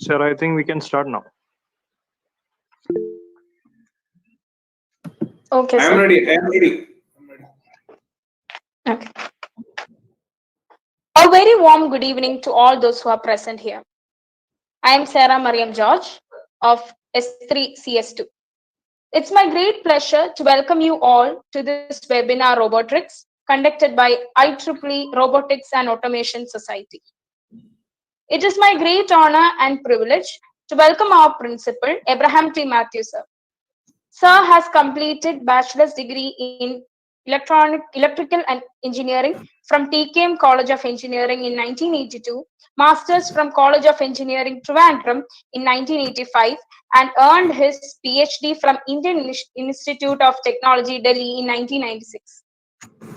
Sir, I think we can start now. Okay, I am ready. I am ready. Okay. A very warm good evening to all those who are present here. I am Sarah Mariam George of S3CS2. It's my great pleasure to welcome you all to this webinar Robotics conducted by IEEE Robotics and Automation Society. It is my great honor and privilege to welcome our principal, Abraham T. Matthew, sir. Sir has completed bachelor's degree in electrical and engineering from TKM College of Engineering in 1982, master's from College of Engineering Trivandrum in 1985, and earned his PhD from Indian Institute of Technology, Delhi in 1996.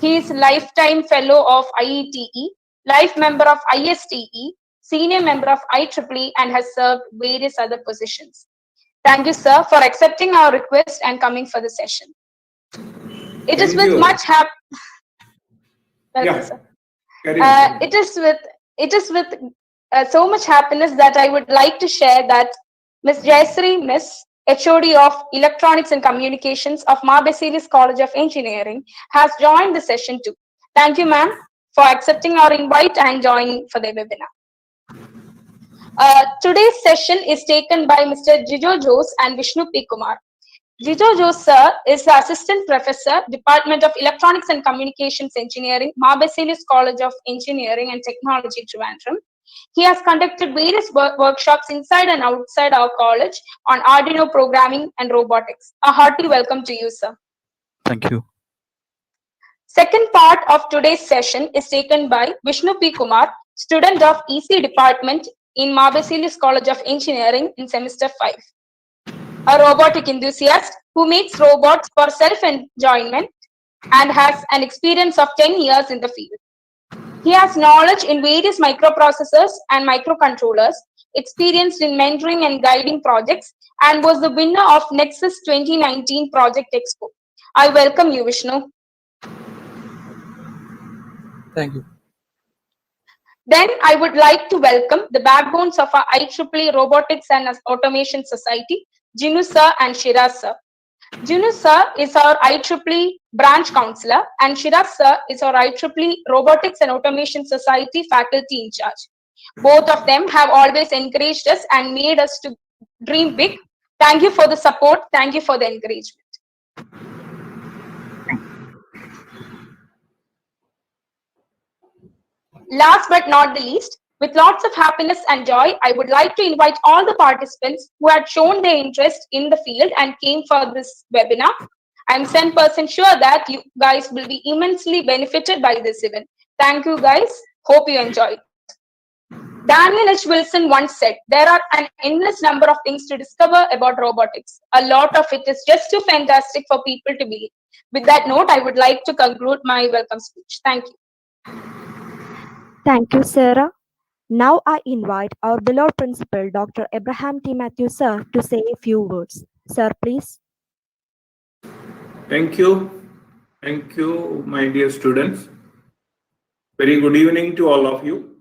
He is lifetime fellow of IETE, life member of ISTE, senior member of IEEE, and has served various other positions. Thank you, sir, for accepting our request and coming for the session. It is with much so much happiness that I would like to share that Ms. Jayasri, Miss HOD of Electronics and Communications of Marbeselis College of Engineering, has joined the session too. Thank you, ma'am, for accepting our invite and joining for the webinar. Today's session is taken by Mr. Jijo and Vishnu P Kumar. Jijo sir is the Assistant Professor, Department of Electronics and Communications Engineering, Marbeselis College of Engineering and Technology, Trivandrum. He has conducted various workshops inside and outside our college on Arduino programming and robotics. A hearty welcome to you, sir. Thank you. Second part of today's session is taken by Vishnu P Kumar, student of EC Department in Marbeselis College of Engineering in semester 5. A robotic enthusiast who makes robots for self-enjoyment and has an experience of 10 years in the field. He has knowledge in various microprocessors and microcontrollers, experienced in mentoring and guiding projects, and was the winner of Nexus 2019 Project Expo. I welcome you, Vishnu. Thank you. Then I would like to welcome the backbones of our IEEE Robotics and Automation Society, Jinu sir and Shiraz sir. Jinu sir is our IEEE branch counselor and Shiraz sir is our IEEE Robotics and Automation Society faculty in charge. Both of them have always encouraged us and made us to dream big. Thank you for the support. Thank you for the encouragement. Last but not the least, with lots of happiness and joy, I would like to invite all the participants who had shown their interest in the field and came for this webinar. I'm 100% sure that you guys will be immensely benefited by this event. Thank you, guys. Hope you enjoyed. Daniel H. Wilson once said, there are an endless number of things to discover about robotics. A lot of it is just too fantastic for people to believe. With that note, I would like to conclude my welcome speech. Thank you. Thank you, Sarah. Now I invite our beloved principal, Dr. Abraham T. Matthew, sir, to say a few words. Sir, please. Thank you. Thank you, my dear students. Very good evening to all of you.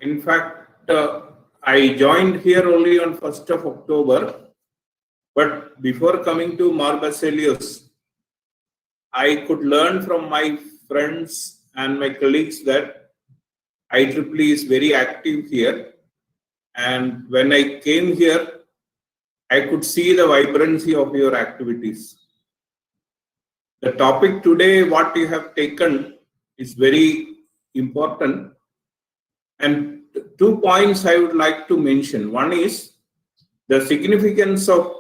In fact, I joined here only on 1st of October, but before coming to Marbeselis, I could learn from my friends and my colleagues that IEEE is very active here. And when I came here, I could see the vibrancy of your activities. The topic today, what you have taken, is very important. And 2 points I would like to mention. One is the significance of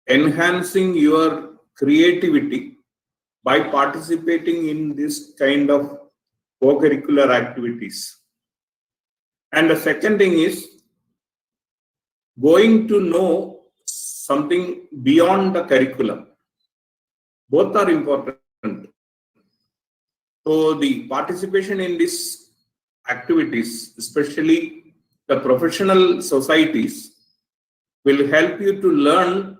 enhancing your creativity by participating in this kind of co-curricular activities. And the second thing is going to know something beyond the curriculum. Both are important. So the participation in these activities, especially the professional societies, will help you to learn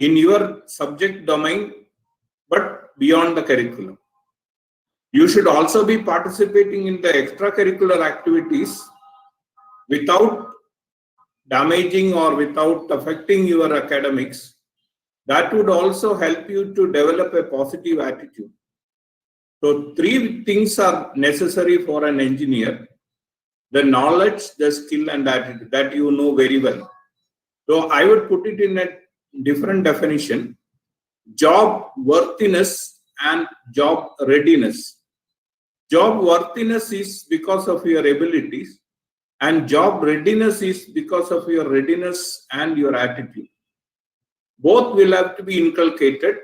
in your subject domain, but beyond the curriculum. You should also be participating in the extracurricular activities without damaging or without affecting your academics, that would also help you to develop a positive attitude. So three things are necessary for an engineer: the knowledge, the skill, and attitude that you know very well. So I would put it in a different definition: job worthiness and job readiness. Job worthiness is because of your abilities, and job readiness is because of your readiness and your attitude. Both will have to be inculcated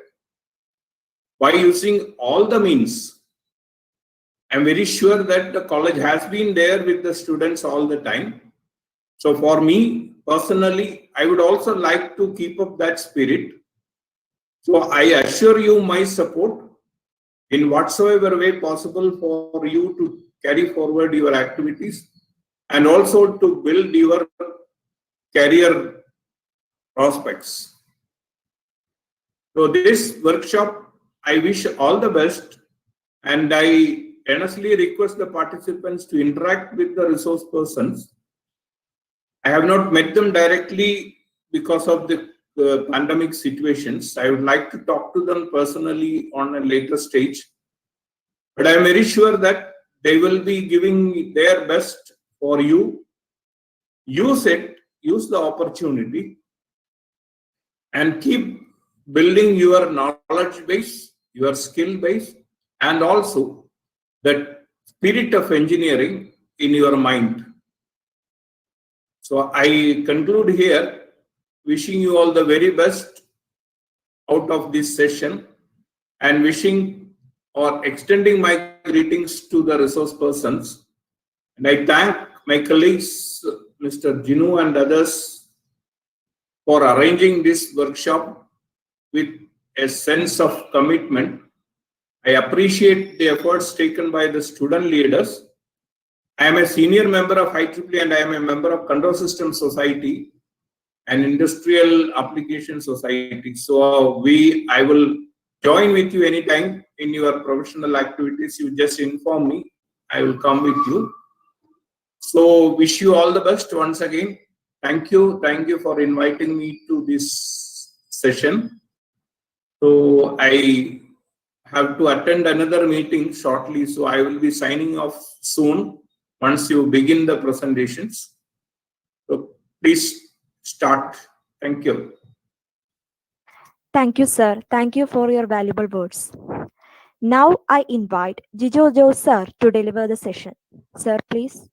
by using all the means. I'm very sure that the college has been there with the students all the time. So for me personally, I would also like to keep up that spirit. So I assure you my support in whatsoever way possible for you to carry forward your activities and also to build your career prospects. So this workshop, I wish all the best, and I earnestly request the participants to interact with the resource persons. I have not met them directly because of the pandemic situations. I would like to talk to them personally on a later stage, but I am very sure that they will be giving their best for you. Use it, use the opportunity, and keep building your knowledge base, your skill base, and also that spirit of engineering in your mind. So I conclude here, wishing you all the very best out of this session and wishing or extending my greetings to the resource persons. And I thank my colleagues, Mr. Jinu and others, for arranging this workshop with a sense of commitment. I appreciate the efforts taken by the student leaders. I am a senior member of IEEE and I am a member of Control System Society and Industrial Application Society. So I will join with you anytime in your professional activities. You just inform me. I will come with you. So wish you all the best once again. Thank you. Thank you for inviting me to this session. So I have to attend another meeting shortly. So I will be signing off soon once you begin the presentations. So please start. Thank you. Thank you, sir. Thank you for your valuable words. Now I invite Jijo sir to deliver the session. Sir, please.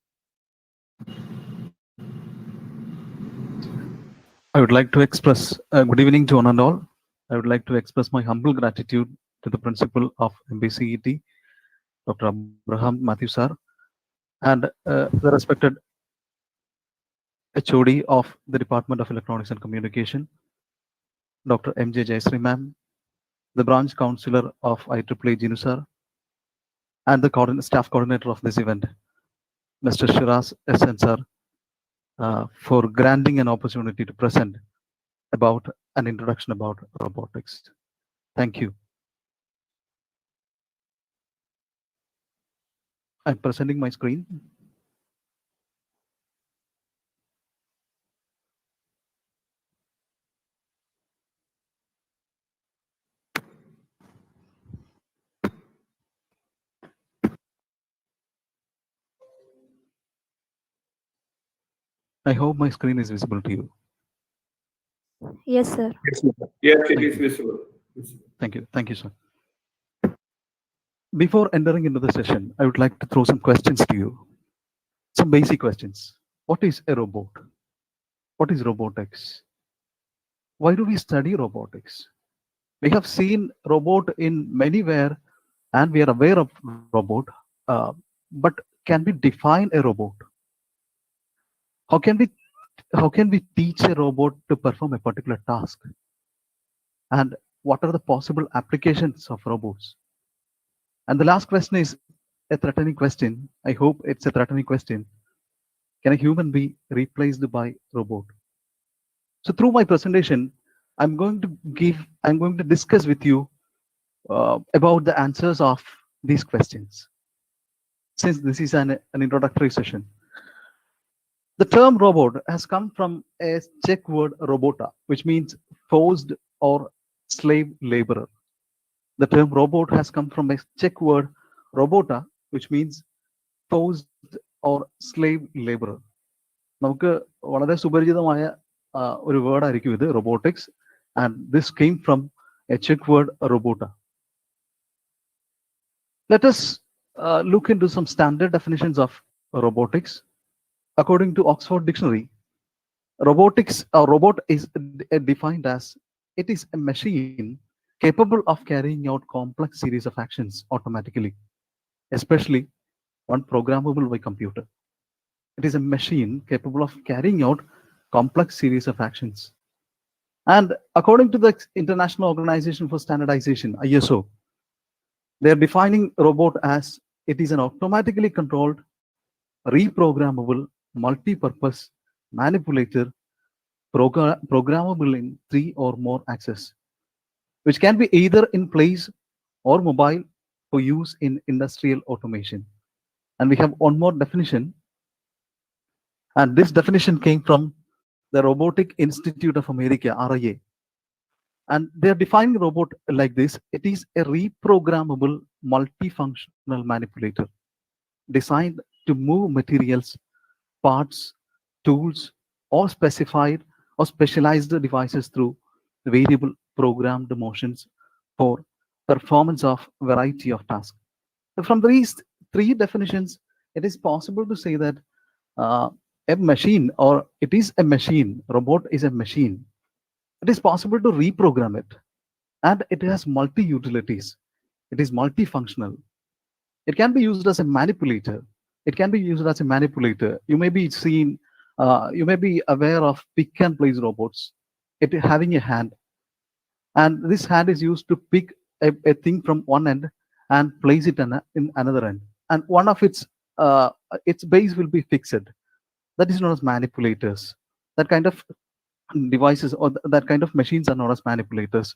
I would like to express good evening to one and all. I would like to express my humble gratitude to the principal of MBCET, Dr. Abraham Matthew sir, and the respected HOD of the Department of Electronics and Communication, Dr. MJ Jayasri ma'am, the branch counselor of IEEE Jinu sir, and the staff coordinator of this event, Mr. Shiraz SN sir, for granting an opportunity to present about an introduction about robotics. Thank you. I'm presenting my screen. I hope my screen is visible to you. Yes, sir. Yes, it is visible. Thank you. Thank you, sir. Before entering into the session, I would like to throw some questions to you. Some basic questions. What is a robot? What is robotics? Why do we study robotics? We have seen robot in manywhere and we are aware of robot, but can we define a robot? How can we teach a robot to perform a particular task? And what are the possible applications of robots? And the last question is a threatening question. I hope it's a threatening question. Can a human be replaced by robot? So through my presentation, I'm going to discuss with you about the answers of these questions. Since this is an introductory session, The term robot has come from a Czech word robota, which means forced or slave laborer. The term robot has come from a Czech word robota, which means forced or slave laborer. നമുക്ക് വളരെ സുപരിചിതമായ ഒരു word ആയിരിക്കും ഇത്, robotics, and this came from a check word robota. Let us look into some standard definitions of robotics. According to Oxford Dictionary, robotics or robot is defined as it is a machine capable of carrying out complex series of actions automatically, especially one programmable by computer. It is a machine capable of carrying out complex series of actions. And according to the International Organization for Standardization, ISO, they are defining robot as it is an automatically controlled, reprogrammable, multi-purpose manipulator programmable in 3 or more axes, which can be either in place or mobile for use in industrial automation. And we have one more definition, and this definition came from the Robotic Institute of America, RIA. And they are defining robot like this: it is a reprogrammable multifunctional manipulator designed to move materials, parts, tools, or specified or specialized devices through variable programmed motions for performance of variety of tasks. From these three definitions, it is possible to say that a machine, or it is a machine, robot is a machine. It is possible to reprogram it, and it has multi-utilities. It is multifunctional. It can be used as a manipulator. It can be used as a manipulator. You may be seen, you may be aware of pick and place robots. It having a hand, and this hand is used to pick a thing from one end and place it in another end. And one of its base will be fixed. That is known as manipulators. That kind of devices or that kind of machines are known as manipulators.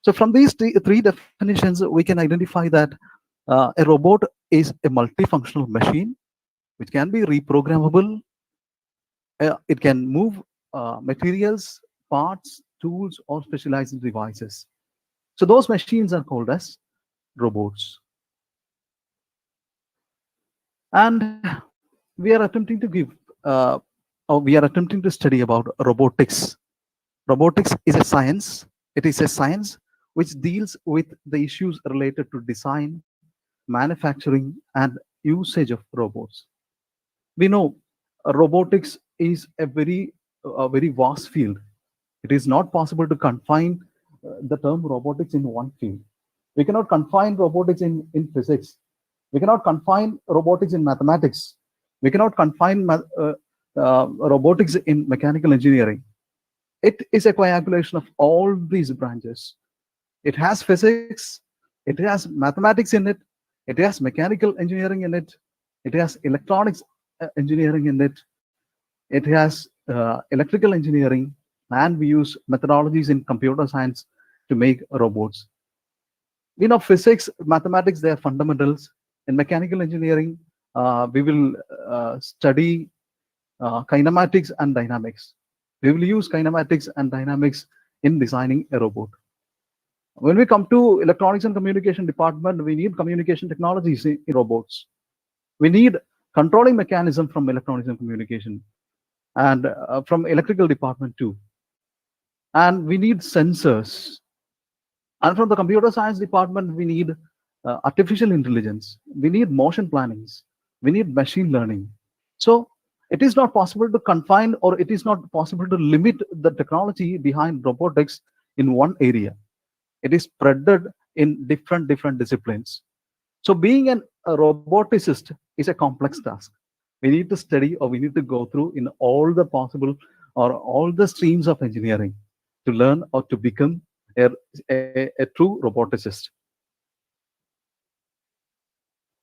So from these three definitions, we can identify that a robot is a multifunctional machine which can be reprogrammable. It can move materials, parts, tools, or specialized devices. So those machines are called as robots. And we are attempting to give, or we are attempting to study about robotics. Robotics is a science. It is a science which deals with the issues related to design, manufacturing, and usage of robots. We know robotics is a very vast field. It is not possible to confine the term robotics in one field. We cannot confine robotics in physics. We cannot confine robotics in mathematics. We cannot confine robotics in mechanical engineering. It is a coagulation of all these branches. It has physics, it has mathematics in it, it has mechanical engineering in it, it has electronics engineering in it, it has electrical engineering, and we use methodologies in computer science to make robots. We know physics, mathematics, they are fundamentals. In mechanical engineering, we will study kinematics and dynamics. We will use kinematics and dynamics in designing a robot. When we come to electronics and communication department, we need communication technologies in robots. We need controlling mechanism from electronics and communication, and from electrical department too. And we need sensors. And from the computer science department, we need artificial intelligence. We need motion plannings. We need machine learning. So it is not possible to confine, or it is not possible to limit the technology behind robotics in one area. It is spreaded in different disciplines. So being a roboticist is a complex task. We need to study, or we need to go through in all the possible or all the streams of engineering to learn or to become a true roboticist.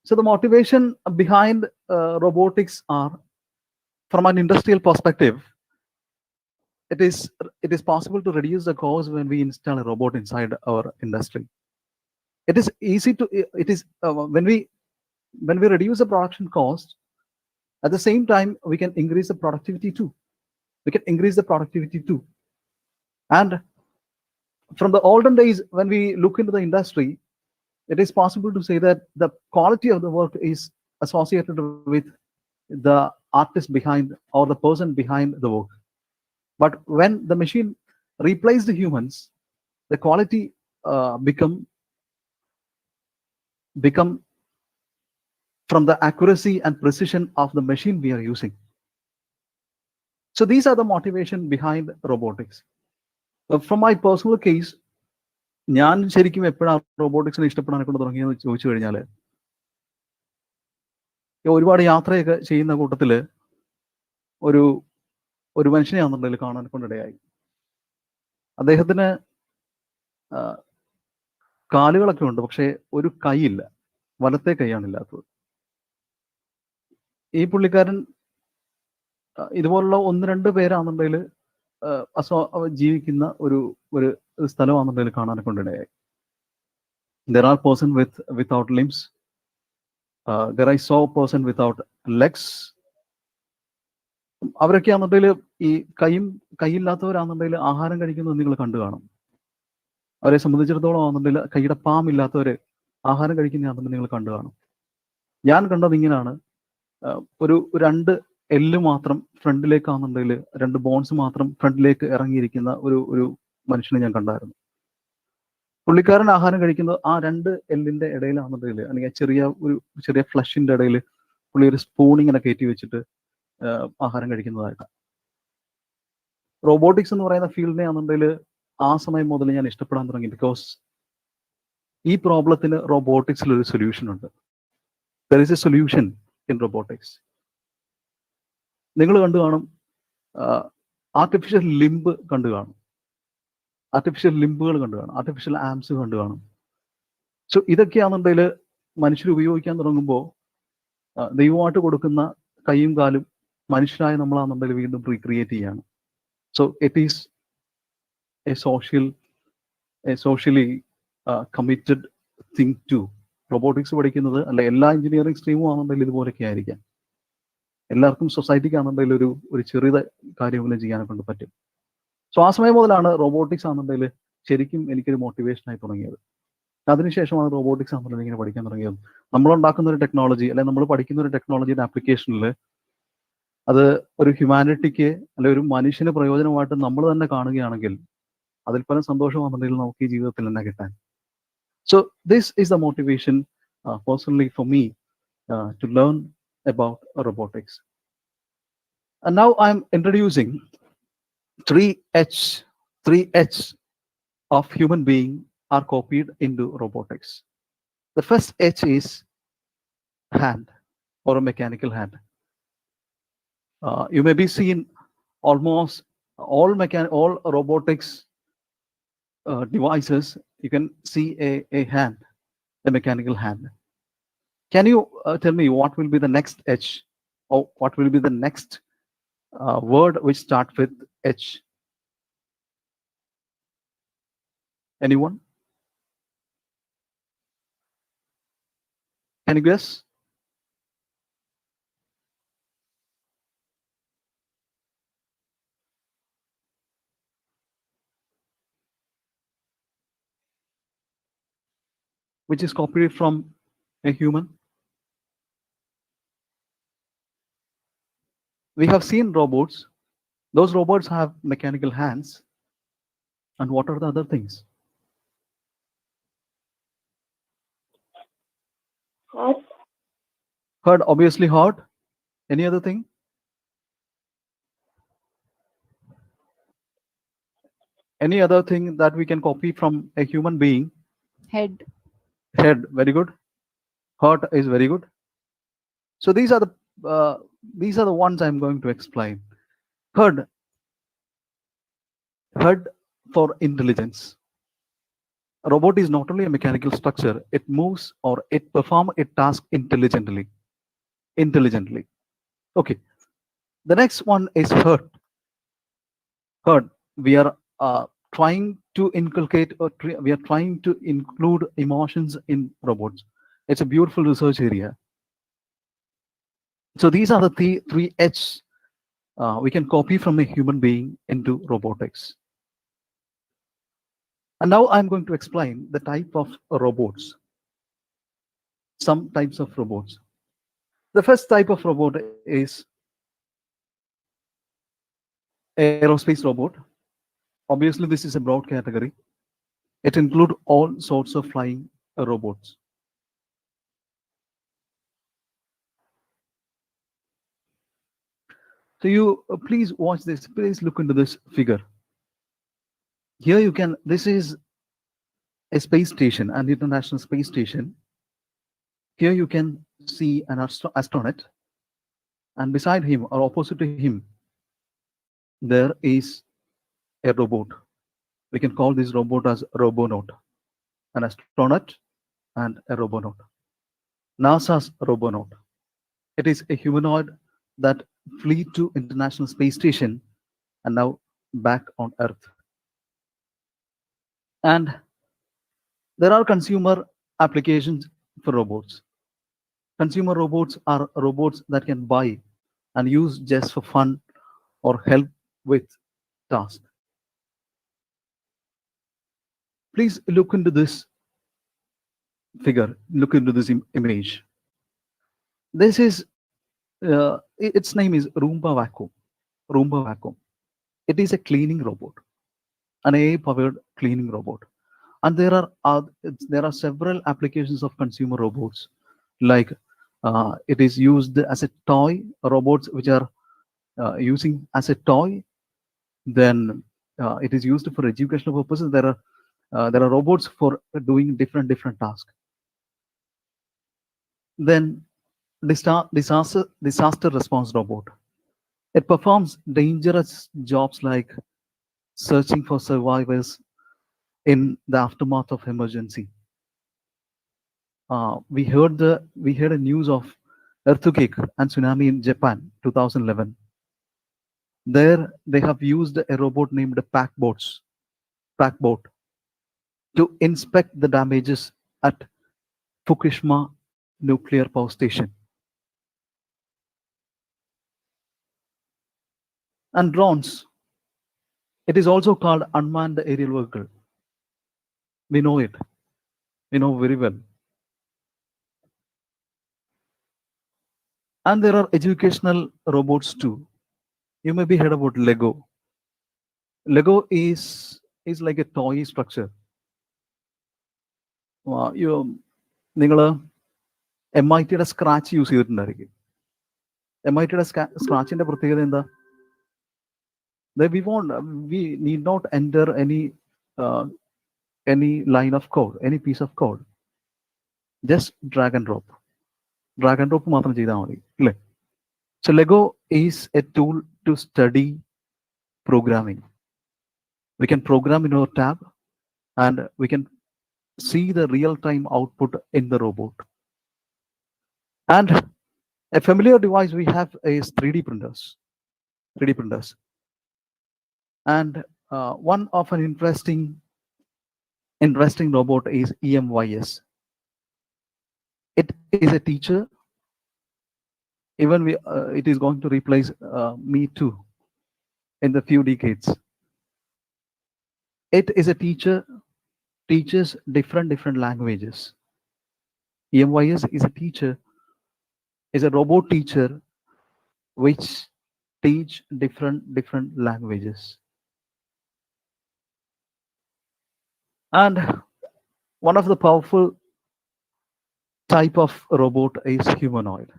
So the motivation behind robotics are, from an industrial perspective, it is possible to reduce the cost when we install a robot inside our industry. It is easy to, it is when we reduce the production cost, At the same time, we can increase the productivity too. And from the olden days, when we look into the industry, it is possible to say that the quality of the work is associated with the artist behind or the person behind the work. But when the machine replaced the humans, the quality become from the accuracy and precision of the machine we are using. So these are the motivation behind robotics. From my personal case, ഞാൻ ശരിക്കും എപ്പോഴാണ് റോബോട്ടിക്സിനെ ഇഷ്ടപ്പെടാൻ കൊണ്ട് തുടങ്ങിയെന്ന് ചോദിച്ചു കഴിഞ്ഞാൽ, ഒരുപാട് യാത്രയൊക്കെ ചെയ്യുന്ന കൂട്ടത്തിൽ ഒരു മനുഷ്യനെയാണെന്നുണ്ടെങ്കിൽ കാണാൻ കൊണ്ടിടയായി. അദ്ദേഹത്തിന് കാലുകളൊക്കെ ഉണ്ട്, പക്ഷേ ഒരു കൈയില്ല, വലത്തെ കൈയാണില്ലാത്തത്. ഈ പുള്ളിക്കാരൻ ഇതുപോലുള്ള 1-2 പേരാണെന്നുണ്ടെങ്കിൽ ജീവിക്കുന്ന ഒരു സ്ഥലമാണെന്നുണ്ടെങ്കിൽ കാണാൻ കൊണ്ടിടയായി. There are person without limbs. There I saw person without legs. അവരൊക്കെ ആണെന്നുണ്ടെങ്കിൽ ഈ കൈയില്ലാത്തവരാണെന്നുണ്ടെങ്കിൽ ആഹാരം കഴിക്കുന്നത് നിങ്ങൾ കണ്ടു കാണും. അവരെ സംബന്ധിച്ചിടത്തോളം ആണെന്നുണ്ടെങ്കിൽ കൈയുടെ പാമില്ലാത്തവര് ആഹാരം കഴിക്കുന്നതാണെന്നുണ്ടെങ്കിൽ നിങ്ങൾ കണ്ടു കാണും. ഞാൻ കണ്ടത് ഇങ്ങനെയാണ്, ഒരു 2 എല്ല് മാത്രം ഫ്രണ്ടിലേക്കാണെന്നുണ്ടെങ്കിൽ 2 ബോൺസ് മാത്രം ഫ്രണ്ടിലേക്ക് ഇറങ്ങിയിരിക്കുന്ന ഒരു മനുഷ്യനെ ഞാൻ കണ്ടായിരുന്നു. പുള്ളിക്കാരൻ ആഹാരം കഴിക്കുന്നത് ആ 2 എല്ലിന്റെ ഇടയിലാണെന്നുണ്ടെങ്കിൽ, അല്ലെങ്കിൽ ചെറിയ ഫ്ലഷിന്റെ ഇടയിൽ പുള്ളി ഒരു സ്പൂൺ ഇങ്ങനെ കയറ്റി വെച്ചിട്ട് ആഹാരം കഴിക്കുന്നതായിട്ടാണ്. റോബോട്ടിക്സ് എന്ന് പറയുന്ന ഫീൽഡിനെ ആണെന്നുണ്ടെങ്കിൽ ആ സമയം മുതൽ ഞാൻ ഇഷ്ടപ്പെടാൻ തുടങ്ങി. ബിക്കോസ് ഈ പ്രോബ്ലത്തിന് റോബോട്ടിക്സിൽ ഒരു സൊല്യൂഷൻ ഉണ്ട്. There is A solution in robotics. നിങ്ങൾ കണ്ടു കാണും, ആർട്ടിഫിഷ്യൽ ലിംബ് കണ്ടു കാണും, ആർട്ടിഫിഷ്യൽ ലിംബുകൾ കണ്ടു കാണും, ആർട്ടിഫിഷ്യൽ ആംസ് കണ്ടു കാണും. സോ ഇതൊക്കെയാണെന്നുണ്ടെങ്കിൽ മനുഷ്യർ ഉപയോഗിക്കാൻ തുടങ്ങുമ്പോൾ ദൈവമായിട്ട് കൊടുക്കുന്ന കൈയും കാലും മനുഷ്യരായ നമ്മളാണെന്നുണ്ടെങ്കിൽ വീണ്ടും റീക്രിയേറ്റ് ചെയ്യാണ്. So it is a socially committed thing to. Robotics പഠിക്കുന്നത് അല്ല, എല്ലാ എഞ്ചിനീയറിംഗ് സ്ട്രീമും ആണെന്നുണ്ടെങ്കിൽ ഇതുപോലൊക്കെ ആയിരിക്കാം. എല്ലാവർക്കും സൊസൈറ്റിക്ക് ആണെന്നുണ്ടെങ്കിൽ ഒരു ചെറിയ കാര്യമെങ്കിലും ചെയ്യാനെ കൊണ്ട് പറ്റും. സോ ആ സമയം മുതലാണ് റോബോട്ടിക്സ് ആണെന്നുണ്ടെങ്കിൽ ശരിക്കും എനിക്കൊരു മോട്ടിവേഷനായി തുടങ്ങിയത്. അതിനുശേഷമാണ് റോബോട്ടിക്സ് ആണെന്നുണ്ടെങ്കിൽ ഇങ്ങനെ പഠിക്കാൻ തുടങ്ങിയത്. നമ്മളുണ്ടാക്കുന്ന ഒരു ടെക്നോളജി, അല്ലെങ്കിൽ നമ്മൾ പഠിക്കുന്ന ഒരു ടെക്നോളജിയുടെ ആപ്ലിക്കേഷനിൽ അത് ഒരു ഹ്യൂമാനിറ്റിക്ക് അല്ലെങ്കിൽ ഒരു മനുഷ്യന് പ്രയോജനമായിട്ട് നമ്മൾ തന്നെ കാണുകയാണെങ്കിൽ അതിൽ പല സന്തോഷമാണെന്നുണ്ടെങ്കിൽ നമുക്ക് ഈ ജീവിതത്തിൽ തന്നെ കിട്ടാൻ. So this is the motivation personally for me to learn about robotics. And now I'm introducing 3 H of human being are copied into robotics. The first H is hand, or a mechanical hand. You may be seen almost all robotics devices. You can see a hand, a mechanical hand. Can you tell me what will be the next H, or what will be the next word which starts with H? Anyone? Can you guess? Which is copied from a human? We have seen robots. Those robots have mechanical hands. And what are the other things? Heart, obviously heart. Any other thing? Any other thing that we can copy from a human being? Head. Head, very good. Heart is very good. So these are the ones I'm going to explain. Head for intelligence. A robot is not only a mechanical structure, it moves or it performs a task intelligently. Okay. The next one is heart. We are trying to inculcate, or we are trying to include emotions in robots. It's a beautiful research area. So these are the three H's we can copy from a human being into robotics. And now I'm going to explain the type of robots, some types of robots. The first type of robot is aerospace robot. Obviously, this is a broad category. It includes all sorts of flying robots. So you please watch this. Please look into this figure. Here you can. This is a space station, an international space station. Here you can see an astronaut, and beside him or opposite to him, there is a robot. We can call this robot as Robonaut, an astronaut and a Robonaut. NASA's Robonaut. It is a humanoid that flew to International Space Station and now back on Earth. And there are consumer applications for robots. Consumer robots are robots that can buy and use just for fun or help with tasks. Please look into this figure, look into this image. This is, its name is Roomba Vacuum. Roomba Vacuum. It is a cleaning robot, an AI-powered cleaning robot. And there are several applications of consumer robots, like it is used as a toy, robots which are using as a toy. Then it is used for educational purposes. There are robots for doing different tasks. Then disaster response robot. It performs dangerous jobs like searching for survivors in the aftermath of emergency. We heard a news of earthquake and tsunami in Japan, 2011. There they have used a robot named Packbot to inspect the damages at Fukushima nuclear power station. And drones. It is also called unmanned aerial vehicle. We know it. We know very well. And there are educational robots too. You may be heard about Lego. Lego is like a toy structure. നിങ്ങൾ MITയുടെ scratch use ചെയ്തിട്ടുണ്ടായിരിക്കും. MITയുടെ സ്ക്രാച്ചിന്റെ പ്രത്യേകത എന്താ? We need not enter any line of code, any piece of code. Just drag and drop. Drag and drop മാത്രം ചെയ്താൽ മതി, അല്ലേ? So Lego is a tool to study programming. We can program in our tab and we can see the real-time output in the robot. And a familiar device we have is 3D printers. 3D printers. And one of an interesting robot is EMYS. It is a teacher. Even it is going to replace me too in the few decades. It is a teacher, teaches different languages. EMYS is a teacher, is a robot teacher which teach different languages. And one of the powerful type of robot is humanoid.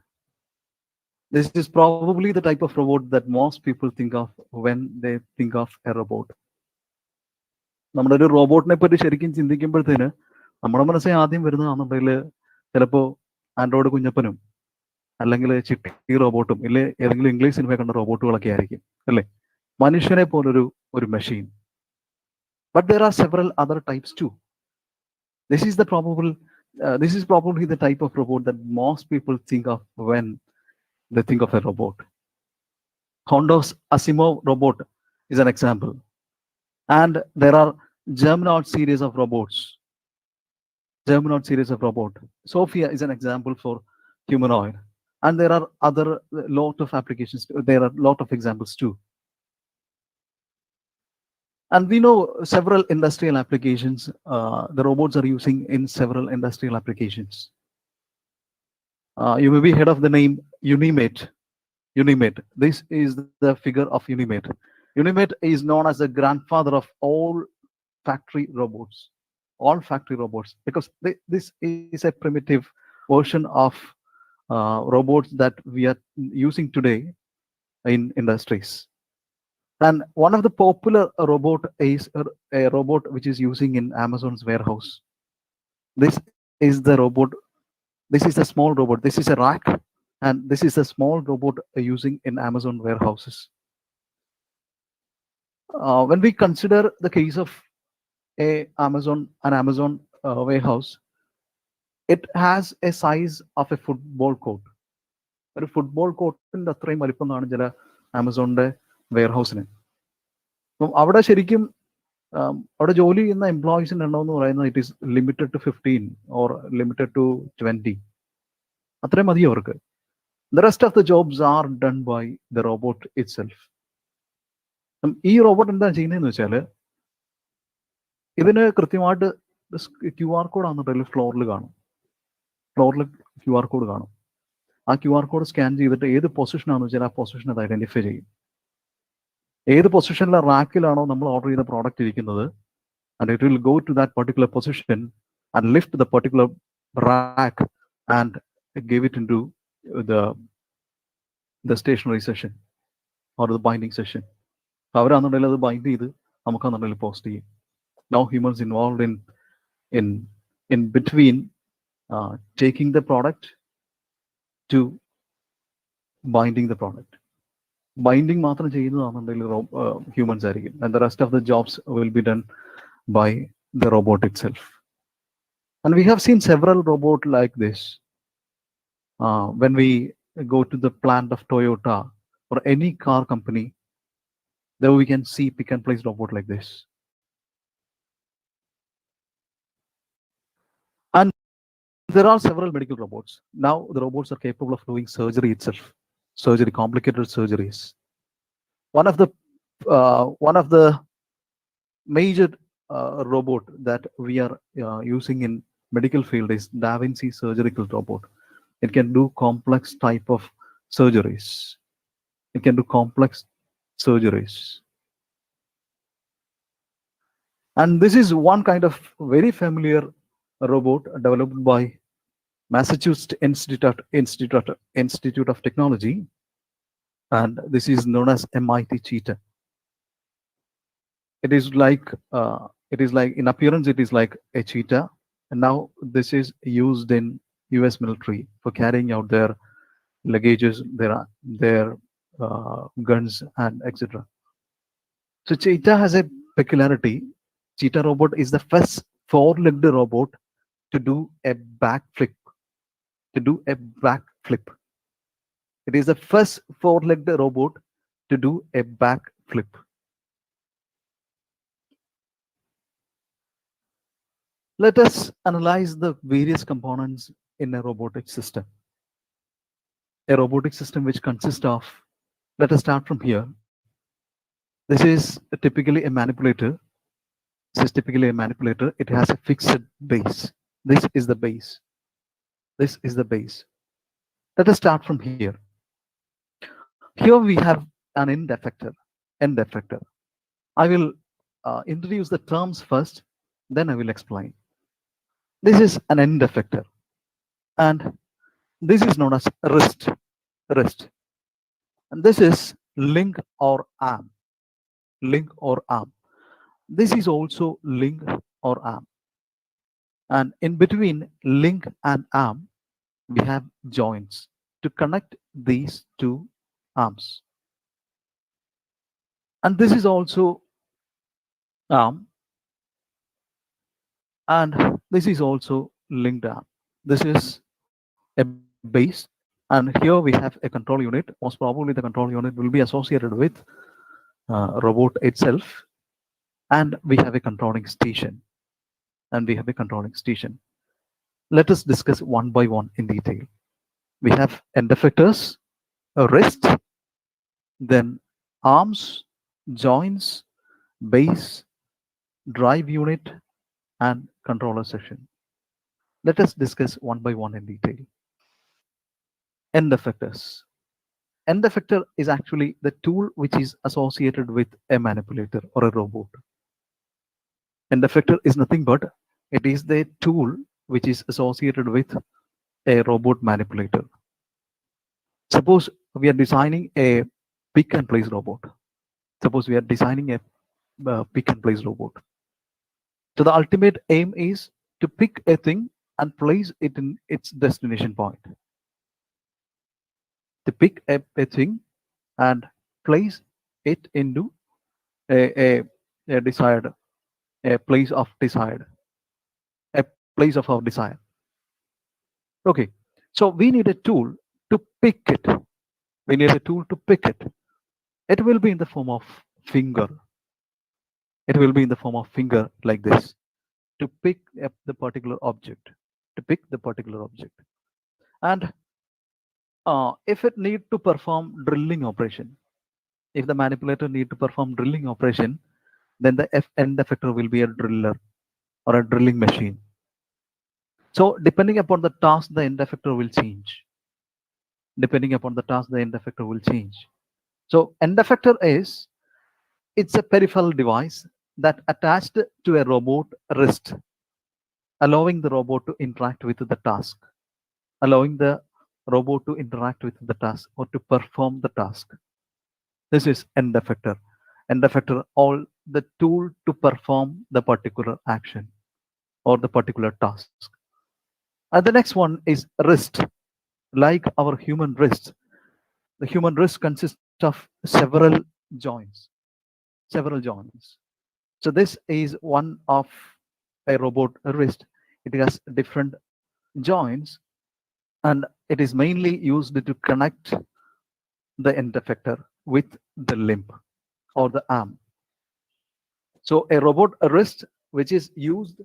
This is probably the type of robot that most people think of when they think of a robot. നമ്മുടെ ഒരു റോബോട്ടിനെ പറ്റി ശരിക്കും ചിന്തിക്കുമ്പോഴത്തേന് നമ്മുടെ മനസ്സിൽ ആദ്യം വരുന്നതാണെന്നുണ്ടെങ്കിൽ ചിലപ്പോൾ Android കുഞ്ഞപ്പനും അല്ലെങ്കിൽ ചിട്ടി റോബോട്ടും ഇല്ലേ ഏതെങ്കിലും ഇംഗ്ലീഷ് സിനിമ കണ്ട റോബോട്ടുകളൊക്കെ ആയിരിക്കും, അല്ലേ? മനുഷ്യനെ പോലൊരു machine. But there are several other types too. This is probably the type of robot that most people think of when they think of a robot. Honda's Asimov robot is an example. And there are Germanoid series of robots. Sophia is an example for humanoid. And there are other lot of applications. There are a lot of examples too. And we know several industrial applications. The robots are using in several industrial applications. You may be heard of the name Unimate. Unimate. This is the figure of Unimate. Unimate is known as the grandfather of all factory robots. All factory robots, because this is a primitive version of robots that we are using today in industries. And one of the popular robot is a robot which is using in Amazon's warehouse. This is the robot. This is a small robot. This is a rack, and this is a small robot using in Amazon warehouses. When we consider the case of an Amazon warehouse, it has a size of a football court. ഒരു football കോർട്ടിന്റെ അത്രയും വലിപ്പം കാണും ചില ആമസോണിന്റെ വെയർഹൗസിന്. അപ്പം അവിടെ ശരിക്കും അവിടെ ജോലി ചെയ്യുന്ന എംപ്ലോയീസിന്റെ എണ്ണം എന്ന് പറയുന്നത് it is limited to 15 or limited to 20. അത്രയും മതി അവർക്ക്. The rest of the jobs are done by the robot itself. ഈ റോബോട്ട് എന്താ ചെയ്യുന്നതെന്ന് വെച്ചാൽ ഇതിന് കൃത്യമായിട്ട് QR കോഡ് ആണെന്നുണ്ടെങ്കിൽ ഫ്ലോറിൽ കാണും. ഫ്ലോറിൽ QR കോഡ് കാണും. ആ QR കോഡ് സ്കാൻ ചെയ്തിട്ട് ഏത് പൊസിഷനാണെന്ന് വെച്ചാൽ ആ പൊസിഷൻ അത് ഐഡന്റിഫൈ ചെയ്യും. ഏത് പൊസിഷനിലെ റാക്കിലാണോ നമ്മൾ ഓർഡർ ചെയ്ത പ്രോഡക്റ്റ് ഇരിക്കുന്നത്, and it will go to that particular position and lift the particular rack and give it in to the stationary session or the binding session. അവരാണെന്നുണ്ടെങ്കിൽ അത് ബൈൻഡ് ചെയ്ത് നമുക്കാണെന്നുണ്ടെങ്കിൽ പോസ്റ്റ് ചെയ്യും. No humans involve in between taking the product to binding the product. Binding മാത്രം ചെയ്യുന്നതാണെന്നുണ്ടെങ്കിൽ humans ആയിരിക്കും. And the rest of the jobs will be done by the robot itself. And we have seen several robots like this. When we go to the plant of Toyota or any car company, there we can see pick and place robot like this. And there are several medical robots. Now the robots are capable of doing surgery itself, surgery, complicated surgeries. One of the major robot that we are using in medical field is Da Vinci surgical robot. It can do complex type of surgeries. It can do complex surgeries. And this is one kind of very familiar robot developed by Massachusetts Institute of Technology, and this is known as MIT Cheetah. It is like in appearance it is like a cheetah, and now this is used in US military for carrying out their luggages, their guns and etc. So cheetah has a peculiarity. Cheetah robot is the first four-legged robot to do a backflip. It is the first four-legged robot to do a backflip. Let us analyze the various components in a robotic system. A robotic system which consists of, let us start from here. This is typically a manipulator. This is typically a manipulator. It has a fixed base. This is the base. This is the base. Let us start from here. Here we have an end effector. I will introduce the terms first, then I will explain. This is an end effector, and this is known as wrist. And this is link or arm. This is also link or arm. And in between link and arm, we have joints to connect these two arms. And this is also arm, and this is also linked arm. This is a base, and here we have a control unit. Most probably the control unit will be associated with robot itself, and we have a controlling station. Let us discuss one by one in detail. We have end effectors, a wrist, then arms, joints, base, drive unit, and controller section. Let us discuss one by one in detail. End effectors. End effector is actually the tool which is associated with a manipulator or a robot. End effector is nothing but it is the tool which is associated with a robot manipulator. Suppose we are designing a pick and place robot. Suppose we are designing a pick and place robot. So the ultimate aim is to pick a thing and place it in its destination point. To pick a thing and place it into a desired, a place of desired, a place of our desire. Okay, so we need a tool to pick it. We need a tool to pick it. It will be in the form of finger. It will be in the form of finger like this to pick up the particular object. To pick the particular object. And if it need to perform drilling operation, if the manipulator need to perform drilling operation, then the end effector will be a driller or a drilling machine. So depending upon the task, the end effector will change. Depending upon the task, the end effector will change. So end effector is, it's a peripheral device that attached to a robot wrist, allowing the robot to interact with the task, allowing the robot to interact with the task or to perform the task. This is end effector. End effector, all the tool to perform the particular action or the particular task. And the next one is wrist. Like our human wrist, the human wrist consists of several joints. Several joints. So this is one of a robot wrist. It has different joints, and it is mainly used to connect the end effector with the limb or the arm. So a robot wrist which is used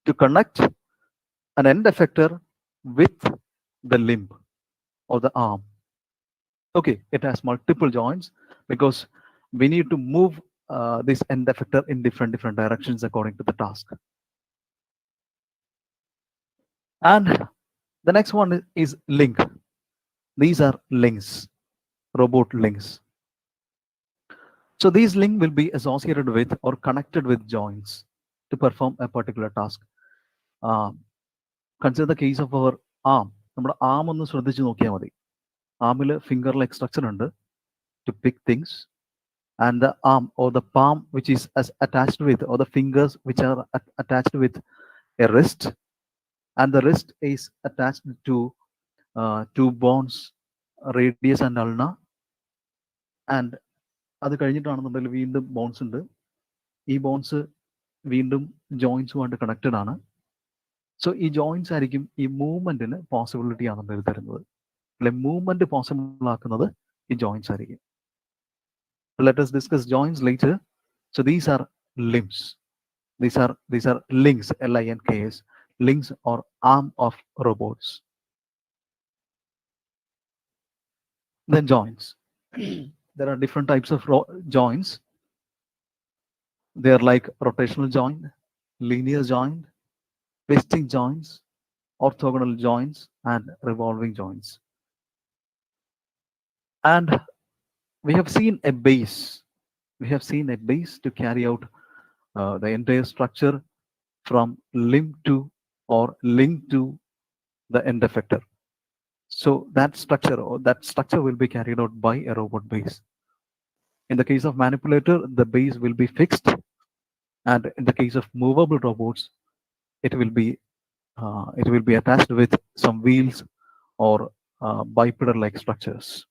to connect an end effector with the limb or the arm. Okay, it has multiple joints because we need to move this end effector in different directions according to the task. And the next one is link. These are links, robot links. So these links will be associated with or connected with joints to perform a particular task. Consider the case of our arm. നമ്മുടെ ആം ഒന്ന് ശ്രദ്ധിച്ച് നോക്കിയാൽ മതി. ആമിൽ finger like structure ഉണ്ട് to pick things, and the arm or the palm which is attached with, or the fingers which are attached with a wrist, and the wrist is attached to two bones, radius and ulna, and അത് കഴിഞ്ഞിട്ടാണെന്നുണ്ടെങ്കിൽ വീണ്ടും bones ഉണ്ട്. ഈ bones വീണ്ടും ജോയിൻസുമായിട്ട് connected ആണ്. So ഈ joints ആയിരിക്കും ഈ മൂവ്മെന്റിന് possibility ആണെന്നുണ്ടെങ്കിൽ തരുന്നത്, അല്ലെ മൂവ്മെന്റ് പോസിബിൾ ആക്കുന്നത് ഈ ജോയിൻസ് ആയിരിക്കും. Let us discuss joints later. So these are limbs. These are links, links, links or arm of robots. Then joints. There are different types of joints. They are like rotational joint, linear joint, twisting joints, orthogonal joints, and revolving joints. And we have seen a base. We have seen a base to carry out the entire structure from limb to or link to the end effector. So that structure will be carried out by a robot base. In the case of manipulator, the base will be fixed, and in the case of movable robots, it will be attached with some wheels or bipedal-like structures.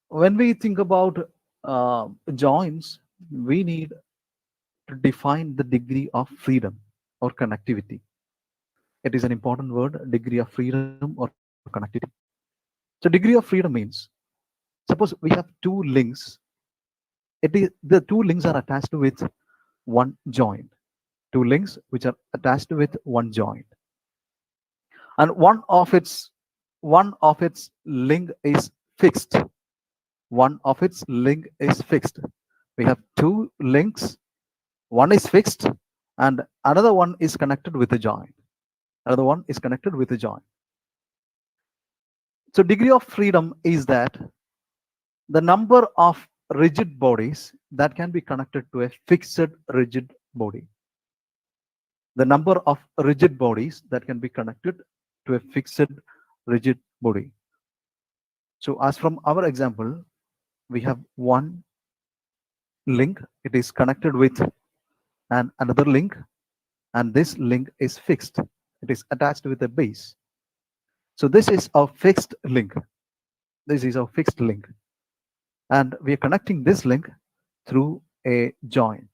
When we think about joints, we need to define the degree of freedom or connectivity. It is an important word, degree of freedom or connectivity. So degree of freedom means, suppose we have two links. The two links are attached with one joint. Two links which are attached with one joint. and one of its link is fixed. One of its link is fixed. We have two links. One is fixed, and another one is connected with a joint. Another one is connected with a joint. So degree of freedom is that the number of rigid bodies that can be connected to a fixed rigid body. The number of rigid bodies that can be connected to a fixed rigid body. So as from our example, we have one link, it is connected with another link, and this link is fixed. It is attached with a base. So this is our fixed link. This is our fixed link. And we are connecting this link through a joint.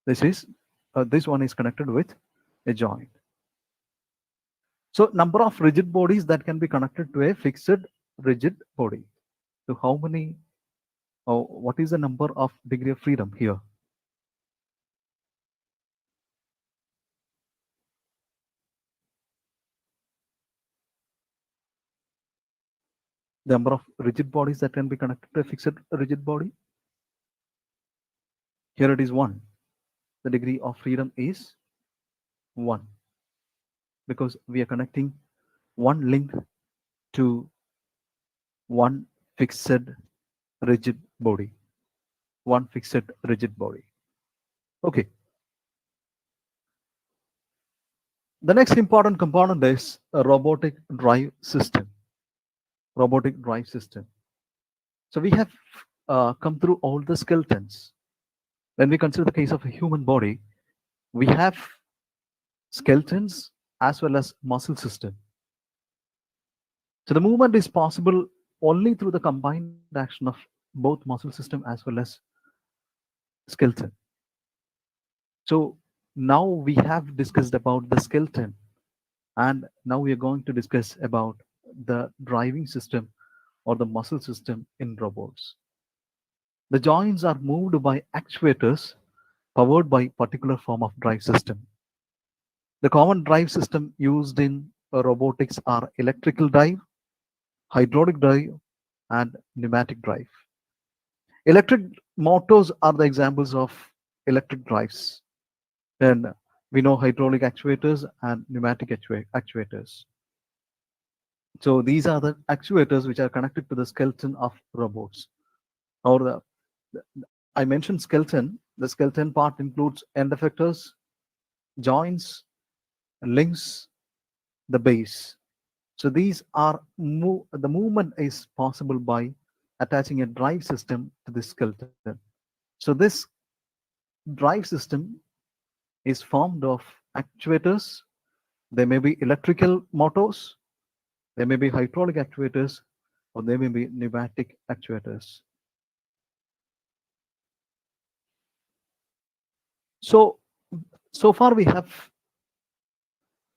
This one is connected with a joint. So number of rigid bodies that can be connected to a fixed rigid body. So how many, or what is the number of degree of freedom here? The number of rigid bodies that can be connected to a fixed rigid body. Here it is 1. The degree of freedom is 1, because we are connecting one link to one fixed rigid body. One fixed rigid body. Okay. The next important component is a robotic drive system. Robotic drive system. So we have come through all the skeletons. When we consider the case of a human body, we have skeletons as well as muscle system. So the movement is possible only through the combined action of both muscle system as well as skeleton. So now we have discussed about the skeleton, and now we are going to discuss about the driving system or the muscle system in robots. The joints are moved by actuators powered by particular form of drive system. The common drive system used in robotics are electrical drive, hydraulic drive, and pneumatic drive. Electric motors are the examples of electric drives. Then we know hydraulic actuators and pneumatic actuators. So these are the actuators which are connected to the skeleton of robots. Or I mentioned skeleton. The skeleton part includes end effectors, joints, links, the base. So these are the movement is possible by attaching a drive system to the skeleton. So this drive system is formed of actuators. They may be electrical motors, they may be hydraulic actuators, or they may be pneumatic actuators. So, so far we have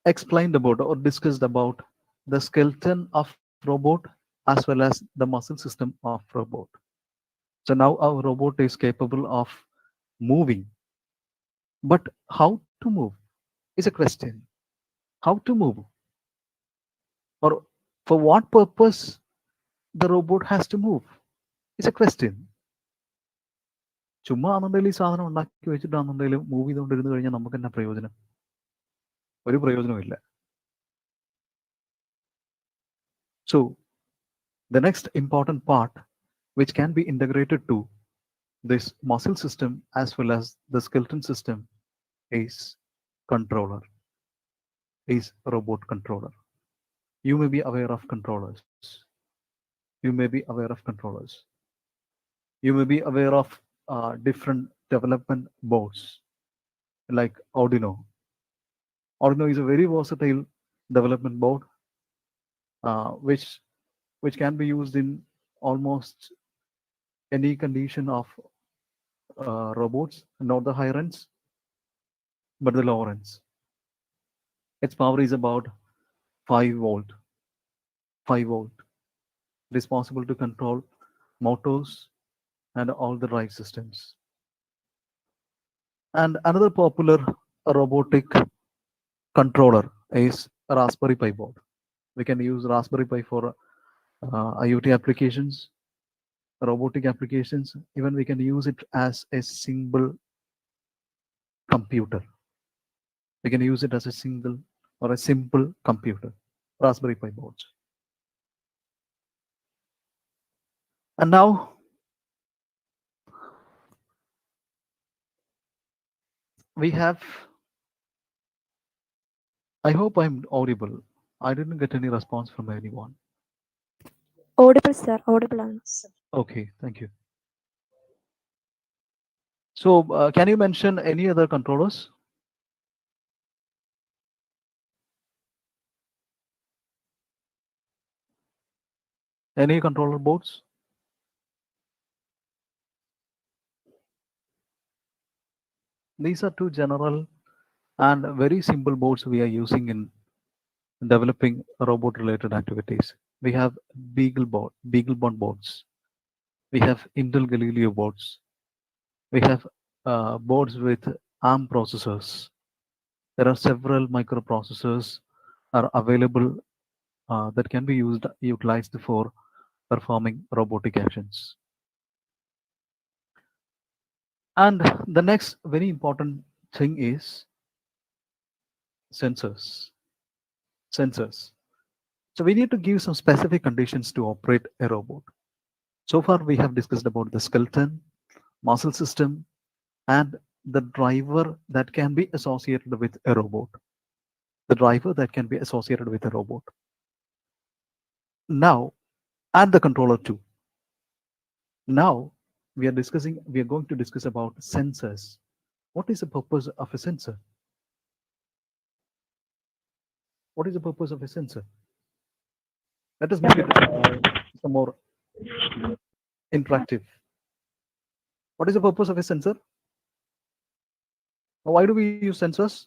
explained about or discussed about the skeleton of robot as well as the muscle system of robot. So now our robot is capable of moving. But how to move is a question. How to move? Or for what purpose the robot has to move? It's a question. ചുമ്മാ ആണെന്നുണ്ടെങ്കിൽ ഈ സാധനം ഉണ്ടാക്കി വെച്ചിട്ടാണെന്നുണ്ടെങ്കിൽ move ചെയ്തുകൊണ്ടിരുന്നു കഴിഞ്ഞാൽ നമുക്ക് എന്നാ പ്രയോജനം? ഒരു പ്രയോജനമില്ല. So the next important part which can be integrated to this muscle system as well as the skeleton system is controller, is robot controller. You may be aware of controllers. You may be aware of controllers. You may be aware of different development boards like Arduino. Arduino is a very versatile development board which can be used in almost any condition of robots, not the high ends, but the lower ends. Its power is about 5 volt. 5 volt. It is possible to control motors and all the drive systems. And another popular robotic controller is a Raspberry Pi board. We can use Raspberry Pi for IoT applications, robotic applications. Even we can use it as a single computer. We can use it as a single or a simple computer, Raspberry Pi boards. And now we have, I hope I'm audible. I didn't get any response from anyone. Audible, sir. Audible answer. Okay, thank you. So can you mention any other controllers? Any controller boards? These are two general and very simple boards we are using in developing robot related activities. We have BeagleBond boards. We have Intel Galileo boards. We have boards with ARM processors. There are several microprocessors are available that can be utilized for performing robotic actions. And the next very important thing is sensors. Sensors. So we need to give some specific conditions to operate a robot. So far we have discussed about the skeleton, muscle system, and the driver that can be associated with a robot. The driver that can be associated with a robot. Now, and the controller too. Now we are going to discuss about sensors. What is the purpose of a sensor? What is the purpose of a sensor? Let us make it some more interactive. What is the purpose of a sensor? Why do we use sensors?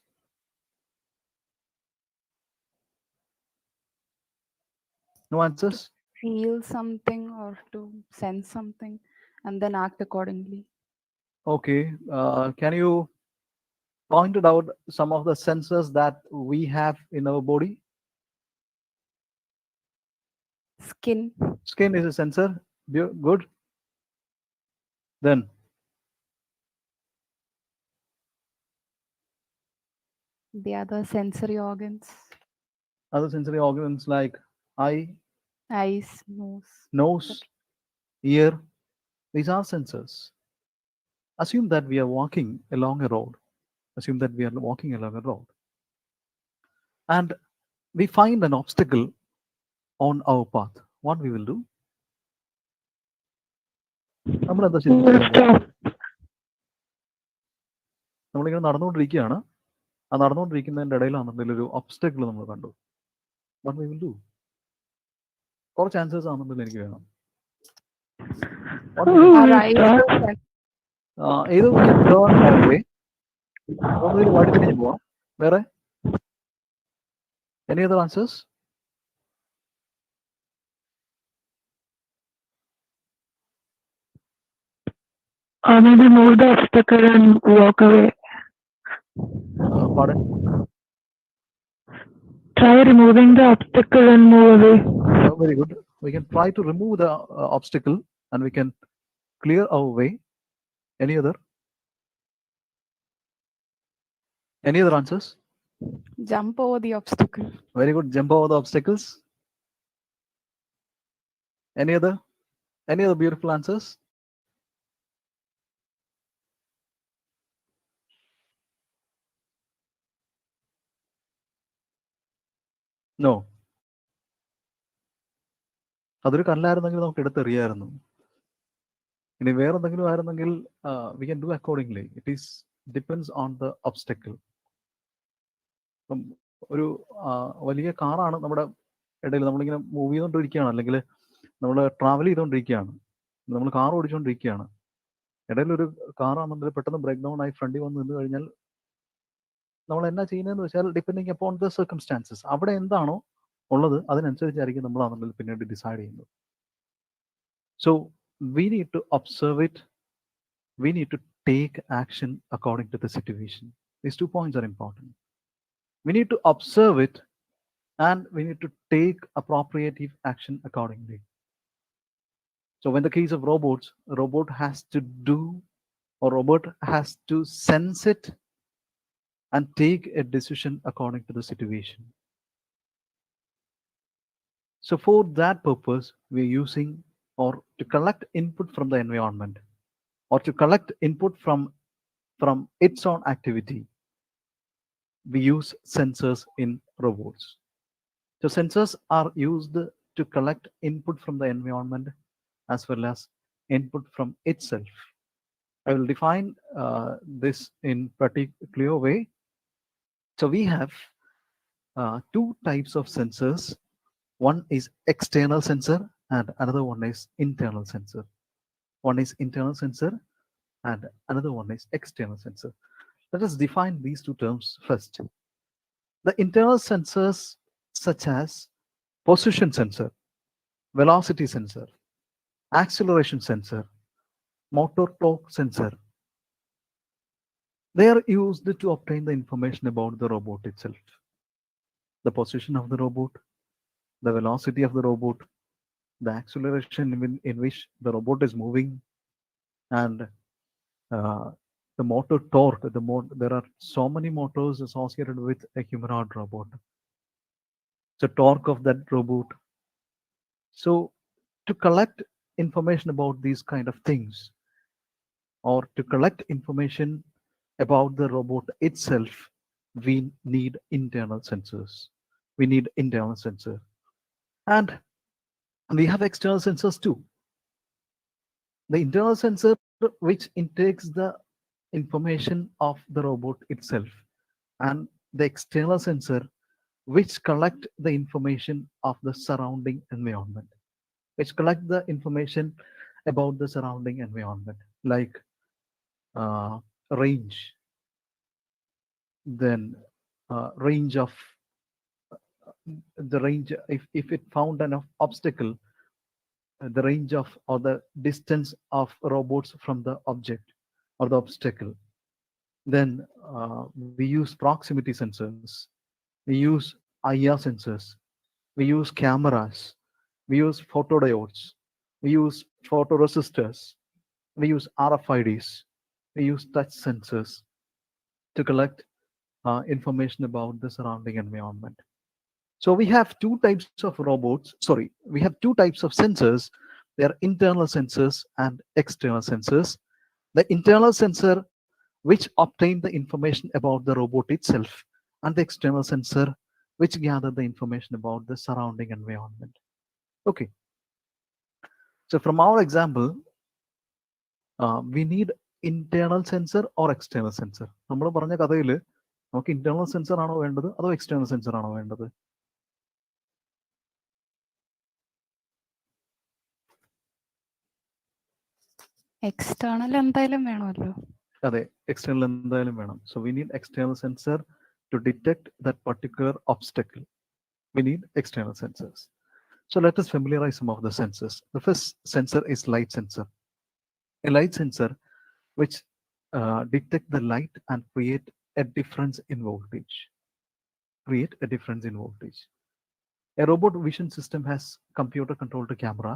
No answers? Feel something or to sense something and then act accordingly. Okay. Can you point out some of the sensors that we have in our body? Skin. Skin is a sensor. Good. Then The other sensory organs. other sensory organs like eye, Eyes, nose. nose, ear. These are sensors. Assume that we are walking along a road. Assume that we are walking along a road. And we find an obstacle on our path. What we will do? നമ്മളെന്താ ശരിക്കും ചെയ്യാൻ പോകുന്നത്? നമ്മളിങ്ങനെ നടന്നുകൊണ്ടിരിക്കുകയാണ്. ആ നടന്നുകൊണ്ടിരിക്കുന്നതിൻ്റെ ഇടയിലാണെന്നുണ്ടെങ്കിൽ ഒരു obstacle നമ്മൾ കണ്ടു. What we will do? കുറച്ച് ആൻസേഴ്സ് ആണെന്നുണ്ടെങ്കിൽ എനിക്ക് വേണം. Either we can turn away. ഒന്നുകിൽ വഴിതിരിഞ്ഞ് പോവാം. വേറെ? Any other answers? Maybe move the obstacle and walk away. Pardon? Try removing the obstacle and move away. Very good. We can try to remove the obstacle and we can clear our way. Any other? Any other answers? Jump over the obstacle. Very good. Jump over the obstacles. Any other? Any other beautiful answers? No. അതൊരു കല്ലായിരുന്നെങ്കിൽ നമുക്ക് എടുത്തെറിയായിരുന്നു. ഇനി വേറെ എന്തെങ്കിലും ആയിരുന്നെങ്കിൽ we can do accordingly. It is depends on the obstacle. ഒരു വലിയ കാറാണ് നമ്മുടെ ഇടയിൽ നമ്മളിങ്ങനെ മൂവ് ചെയ്തുകൊണ്ടിരിക്കുകയാണ്, അല്ലെങ്കിൽ നമ്മൾ ട്രാവൽ ചെയ്തുകൊണ്ടിരിക്കുകയാണ്, നമ്മൾ കാർ ഓടിച്ചുകൊണ്ടിരിക്കുകയാണ്, ഇടയിൽ ഒരു കാറാണെന്നുണ്ടെങ്കിൽ പെട്ടെന്ന് ബ്രേക്ക് ഡൗൺ ആയി ഫ്രണ്ടിൽ വന്ന് നിന്ന് കഴിഞ്ഞാൽ നമ്മൾ എന്നാ ചെയ്യുന്നതെന്ന് വെച്ചാൽ ഡിപ്പെൻഡിങ് അപ്പോൺ ദ സർക്കംസ്റ്റാൻസസ്, അവിടെ എന്താണോ ഉള്ളത് അതിനനുസരിച്ചായിരിക്കും നമ്മളാണെന്നുണ്ടെങ്കിൽ പിന്നീട് ഡിസൈഡ് ചെയ്യുന്നത്. So we need to observe it, we need to take action according to the situation. These 2 points are important. We need to observe it, and we need to take appropriate action accordingly. So when the case of robots, a robot has to do, or robot has to sense it and take a decision according to the situation. So for that purpose, we're using, or to collect input from the environment, or to collect input from its own activity, we use sensors in robots. So sensors are used to collect input from the environment as well as input from itself. I will define this in pretty clear way. So we have two types of sensors. One is external sensor and another one is internal sensor. One is internal sensor and another one is external sensor. Let us define these two terms first. The internal sensors such as position sensor, velocity sensor, acceleration sensor, motor torque sensor, they are used to obtain the information about the robot itself. The position of the robot, the velocity of the robot, the acceleration in which the robot is moving, and the motor torque. There are so many motors associated with a humanoid robot. So torque of that robot. So to collect information about these kind of things, or to collect information about the robot itself, we need internal sensors. We need internal sensor. And we have external sensors too. The internal sensor which intakes the information of the robot itself, and the external sensor which collect the information of the surrounding environment, which collect the information about the surrounding environment, like range, then range of the range, if it found an obstacle, the range of or the distance of robots from the object or the obstacle. Then we use proximity sensors, we use IR sensors, we use cameras, we use photodiodes, we use photoresistors, we use RFIDs, we use touch sensors to collect information about the surrounding environment. So we have two types of robots, sorry, we have two types of sensors. They are internal sensors and external sensors. The internal sensor which obtain the information about the robot itself, and the external sensor which gather the information about the surrounding environment. Okay, so from our example, we need internal sensor or external sensor. നമ്മൾ പറഞ്ഞ കഥയിൽ നമുക്ക് internal sensor ആണോ വേണ്ടത് അതോ external sensor ആണോ വേണ്ടത്? External എന്തായാലും വേണമല്ലോ. അതെ, എക്സ്റ്റേണൽ എന്തായാലും വേണം. So we need external sensor to detect that particular obstacle. We need external sensors. So let us familiarize some of the sensors. The first sensor is light sensor. A light sensor which detect the light and create a difference in voltage. Create a difference in voltage. A robot vision system has computer controlled camera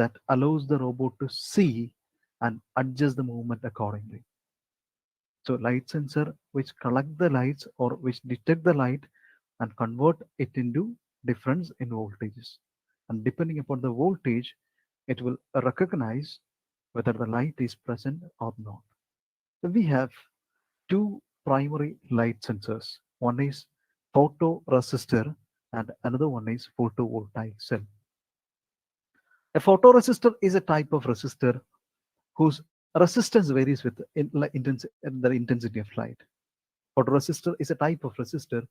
that allows the robot to see and adjust the movement accordingly. So light sensor which collect the lights or which detect the light and convert it into difference in voltages. And depending upon the voltage, it will recognize whether the light is present or not. So we have two primary light sensors. One is photoresistor and another one is photovoltaic cell. A photoresistor is a type of resistor whose resistance varies with the intensity of light. Photoresistor is a type of resistor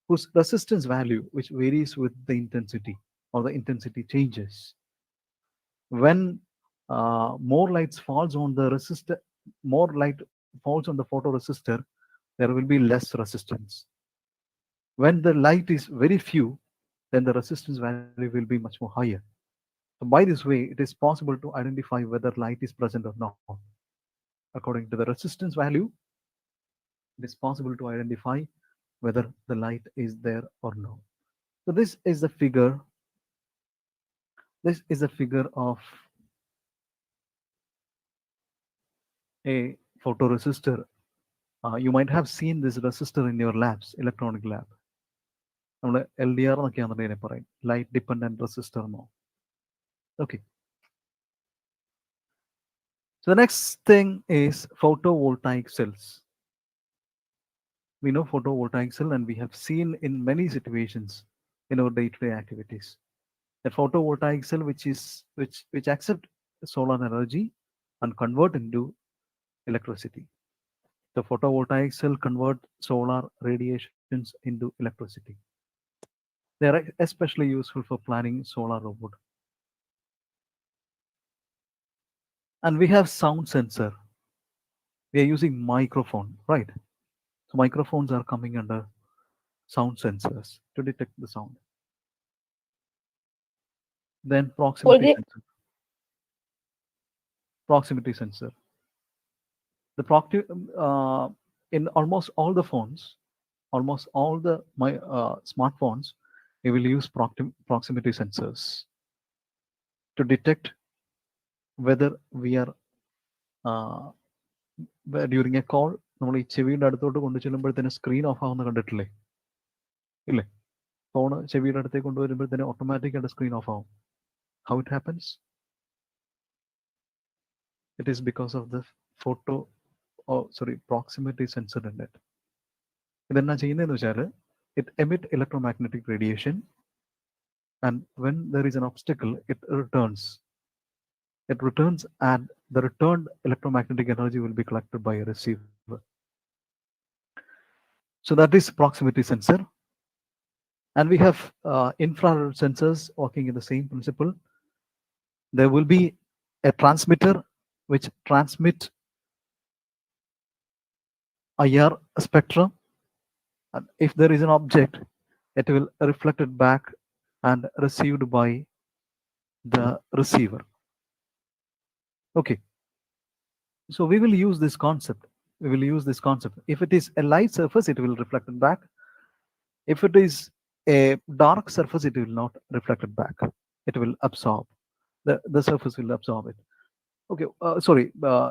whose resistance value which varies with the intensity or the intensity changes. When more light falls on the resistor, more light falls on the photoresistor, there will be less resistance. When the light is very few, then the resistance value will be much more higher. So by this way, it is possible to identify whether light is present or not. According to the resistance value, it is possible to identify whether the light is there or no. So this is the figure. This is a figure of a photoresistor. You might have seen this resistor in your labs, electronic lab. LDR light dependent resistor. Okay. So the next thing is photovoltaic cells. We know photovoltaic cell, and we have seen in many situations in our day-to-day activities. A photovoltaic cell which accept solar energy and convert into electricity. The photovoltaic cell convert solar radiations into electricity. They are especially useful for planning solar robot. And we have sound sensor. We are using microphone, right? So microphones are coming under sound sensors to detect the sound. Then proximity Project sensor. Proximity sensor. In almost all the phones, almost all the smartphones, we will use proximity sensors to detect whether we are during a call. നമ്മൾ ഈ ചെവിയുടെ അടുത്തോട്ട് കൊണ്ടു ചെല്ലുമ്പോഴത്തേന് screen off ആവുന്ന കണ്ടിട്ടില്ലേ? ഇല്ലേ? Phone ചെവിയുടെ അടുത്തേക്ക് കൊണ്ടുവരുമ്പോഴത്തേന് ഓട്ടോമാറ്റിക്കായിട്ട് സ്ക്രീൻ ഓഫ് ആവും. How it happens? It is because of the proximity sensor in it. ഇതെന്നാ ചെയ്യുന്നതെന്ന് വെച്ചാൽ it emit electromagnetic radiation, and when there is an obstacle, it returns. It returns, and the returned electromagnetic energy will be collected by a receiver. So that is proximity sensor. And we have infrared sensors working in the same principle. There will be a transmitter which transmit IR spectrum, and if there is an object, it will reflect it back and received by the receiver. Okay, so we will use this concept. If it is a light surface, it will reflect it back. If it is a dark surface, it will not reflect it back. It will absorb. The surface will absorb it. Okay,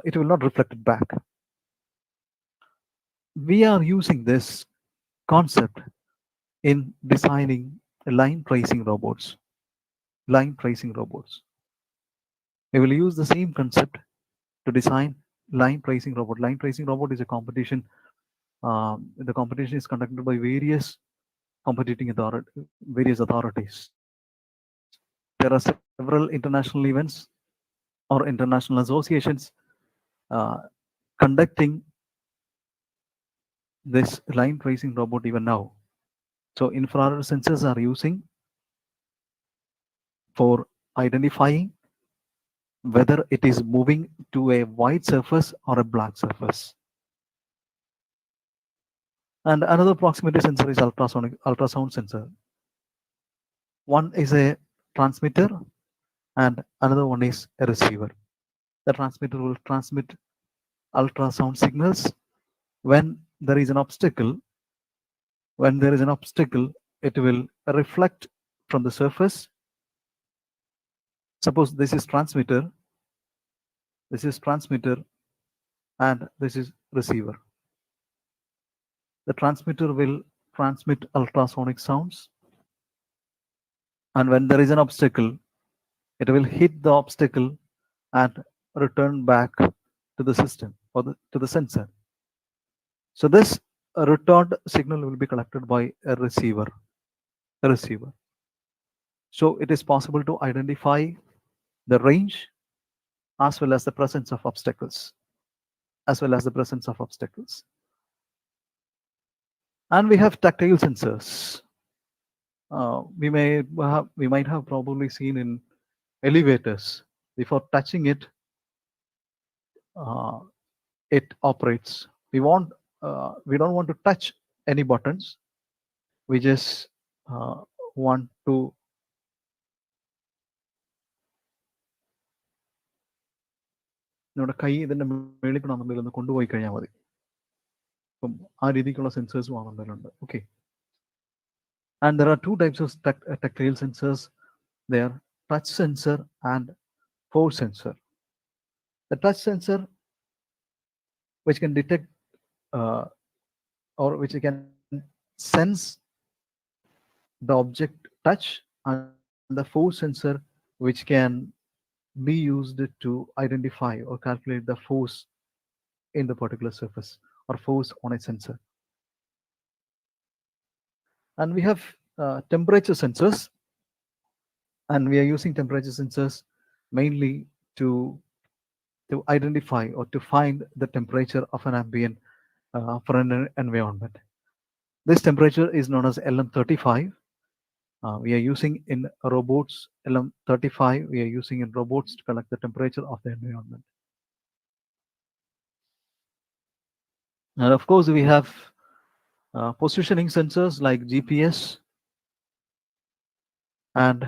it will not reflect it back. We are using this concept in designing line tracing robots. We will use the same concept to design line tracing robot. Line tracing robot is a competition. The competition is conducted by various authorities. There are several international events or international associations conducting this line tracing robot even now. So infrared sensors are using for identifying whether it is moving to a white surface or a black surface. And another proximity sensor is ultrasound sensor. One is a transmitter and another one is a receiver. The transmitter will transmit ultrasound signals. When there is an obstacle, it will reflect from the surface. Suppose this is transmitter, and this is receiver. The transmitter will transmit ultrasonic sounds, and when there is an obstacle, it will hit the obstacle and return back to the system or to the sensor. So this returned signal will be collected by a receiver. So it is possible to identify the range as well as the presence of obstacles. And we have tactile sensors. We might have probably seen in elevators. Before touching it, it operates. We don't want to touch any buttons. We just want to നമ്മുടെ കൈ ഇതിന്റെ മേളിൽ കൂടെ നമ്മൾ ഒന്ന് കൊണ്ടുപോയി കഴിഞ്ഞാൽ മതി. ആ രീതിക്കുള്ള സെൻസേഴ്സും ആണെന്നുണ്ട്. Okay. And there are two types of tactile sensors. They are touch sensor and force sensor. The touch sensor, which can detect or which can sense the object touch, and the force sensor, which can be used to identify or calculate the force in the particular surface or force on a sensor. And we have temperature sensors, and we are using temperature sensors mainly to identify or to find the temperature of an ambient for an environment. This temperature is known as LM35. We are using in robots LM35. We are using in robots to collect the temperature of the environment. And of course, we have positioning sensors like GPS and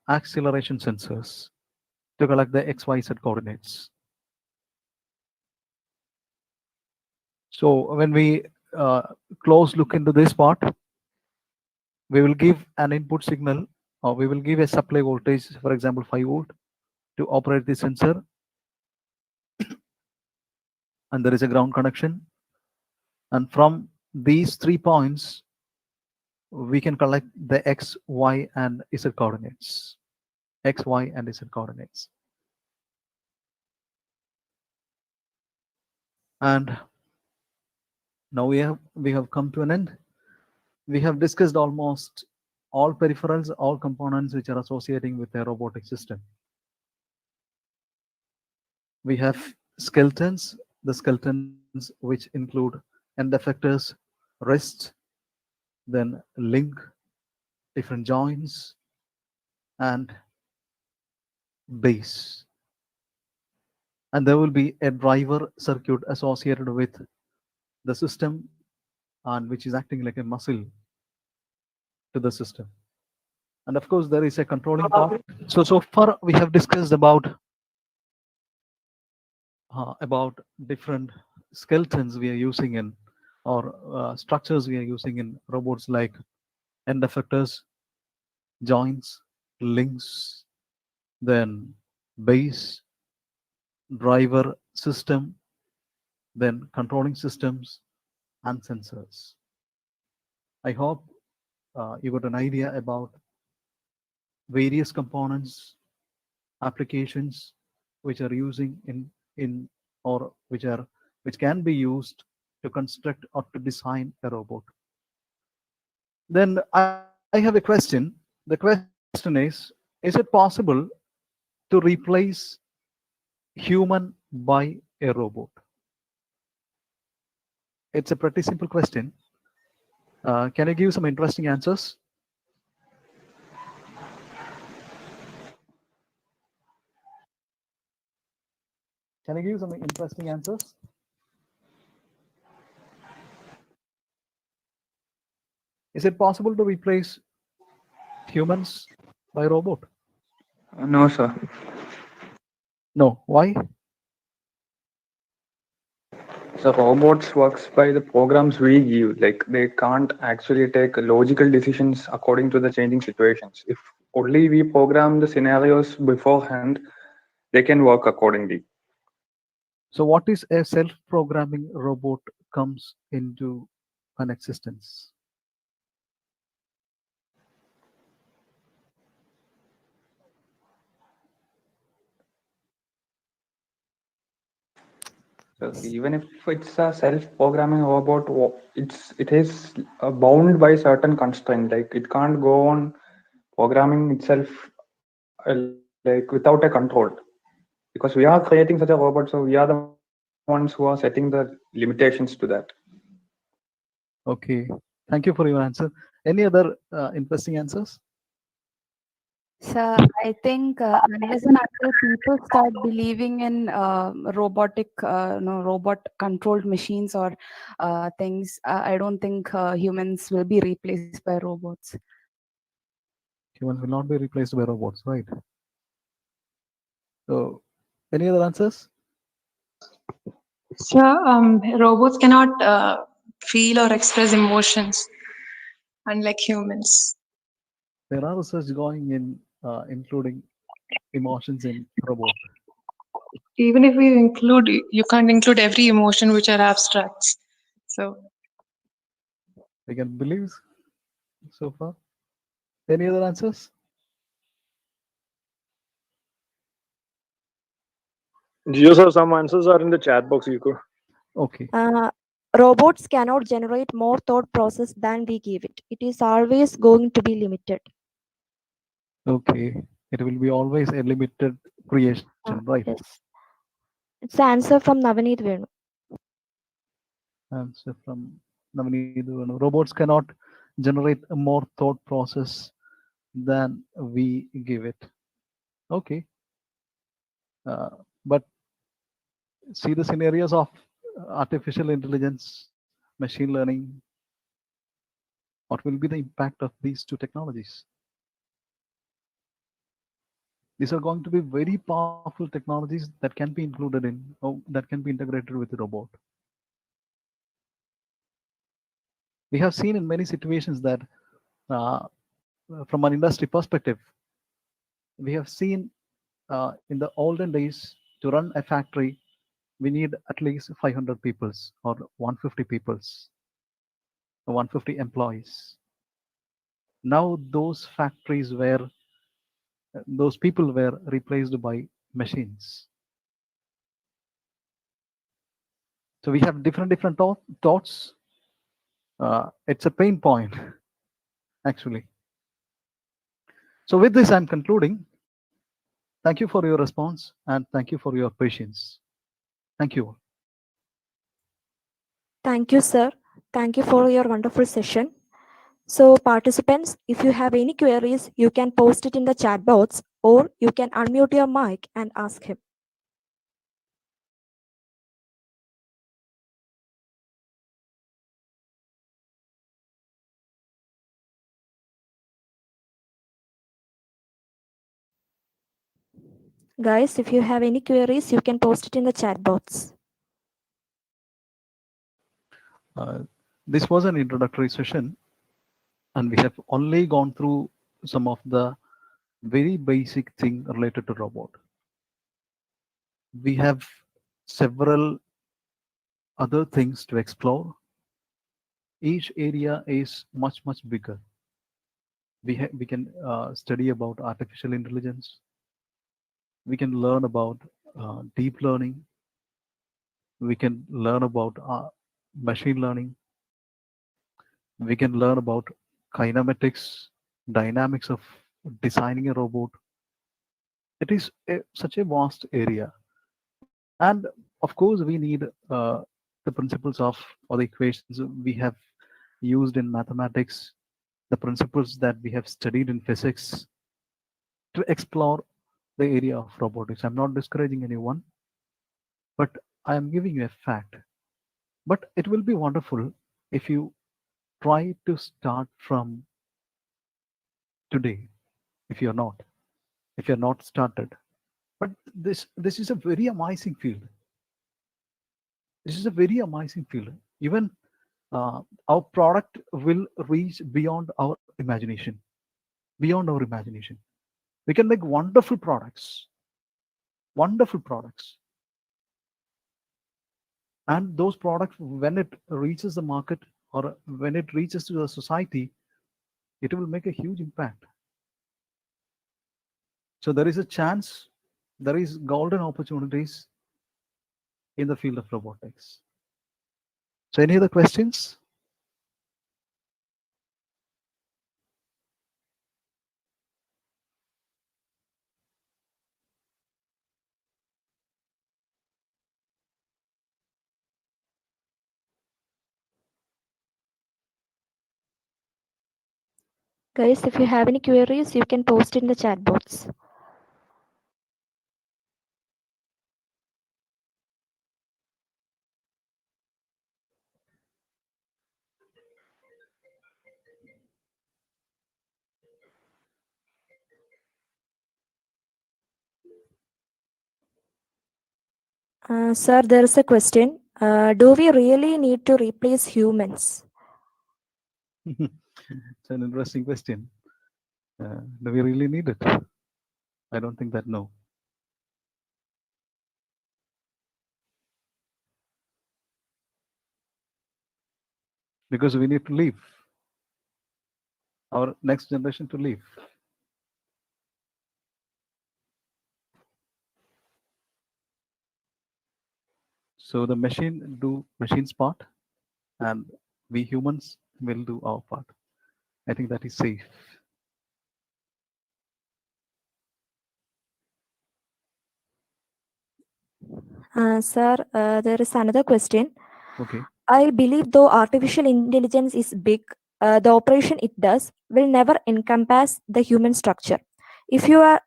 acceleration sensors to collect the XYZ coordinates. So when we close look into this part, we will give an input signal, or we will give a supply voltage, for example 5 volt, to operate the sensor, and there is a ground connection, and from these 3 points we can collect the X, Y and Z coordinates. X, Y and Z coordinates. And now we have come to an end. We have discussed almost all peripherals, all components which are associating with a robotic system. We have skeletons, the skeletons which include end effectors, wrists, then link, different joints, and base. And there will be a driver circuit associated with the system, and which is acting like a muscle to the system. And of course, there is a controlling part. So far we have discussed about different skeletons we are using in, or structures we are using in robots, like end effectors, joints, links, then base, driver system, then controlling systems and sensors. I hope you got an idea about various components, applications which are using in or which can be used to construct or to design a robot. Then I have a question. The question is it possible to replace human by a robot? It's a pretty simple question. Can you give some interesting answers? Can you give some interesting answers? Is it possible to replace humans by robot? No, sir. No. Why? So robots works by the programs we give. Like they can't actually take logical decisions according to the changing situations. If only we program the scenarios beforehand, they can work accordingly. So what is a self-programming robot comes into an existence? So even if it's a self-programming robot, it is bound by certain constraint. Like it can't go on programming itself like without a control. Because we are creating such a robot, so we are the ones who are setting the limitations to that. Okay, thank you for your answer. Any other interesting answers? So I think unless and until people start believing in robotic, robot controlled machines or things, I don't think humans will be replaced by robots. Humans will not be replaced by robots, right? So, any other answers? Sure. Robots cannot feel or express emotions, unlike humans. There are research going in including emotions in robot. Even if we include, you can't include every emotion which are abstracts. So We can believe so far. Any other answers? Jijo sir, some answers are in the chat box, Yuko. Okay. Robots cannot generate more thought process than we give it. It is always going to be limited. Okay. It will be always a limited creation, right? Yes. It's the answer from Navaneet Venu. Answer from Navneet. Robots cannot generate a more thought process than we give it. Okay. But see the scenarios of artificial intelligence, machine learning. What will be the impact of these two technologies? These are going to be very powerful technologies that can be included in, or that can be integrated with the robot. We have seen in many situations that uh, from an industry perspective, we have seen in the olden days to run a factory, we need at least 500 peoples or 150 peoples, 150 employees. Now those people were replaced by machines. So we have different thoughts. It's a pain point, actually. So with this, I'm concluding. Thank you for your response and thank you for your patience. Thank you all. Thank you, sir. Thank you for your wonderful session. So, participants, if you have any queries, you can post it in the chat box or you can unmute your mic and ask him. Guys, if you have any queries, you can post it in the chat box. This was an introductory session, and we have only gone through some of the very basic thing related to robot. We have several other things to explore. Each area is much bigger. We can study about artificial intelligence. We can learn about deep learning. We can learn about machine learning. We can learn about kinematics, dynamics of designing a robot. It is such a vast area, and of course we need the principles of or the equations we have used in mathematics, the principles that we have studied in physics to explore the area of robotics. I'm not discouraging anyone, but I am giving you a fact. But it will be wonderful if you try to start from today, if you're not started. But this is a very amazing field. This is a very amazing field. Even our product will reach beyond our imagination. Beyond our imagination, we can make wonderful products, wonderful products, and those products, when it reaches the market or when it reaches to the society, it will make a huge impact. So there is a chance, there is golden opportunities in the field of robotics. So any other questions? Guys, if you have any queries, you can post it in the chat box. Sir, there is a question. Do we really need to replace humans? It's an interesting question. Do we really need it? I don't think that no. Because we need to live. Our next generation to live. So the machine do machine's part, and we humans will do our part. I think that is safe. Sir, there is another question. Okay. I believe though artificial intelligence is big, the operation it does will never encompass the human structure. If you are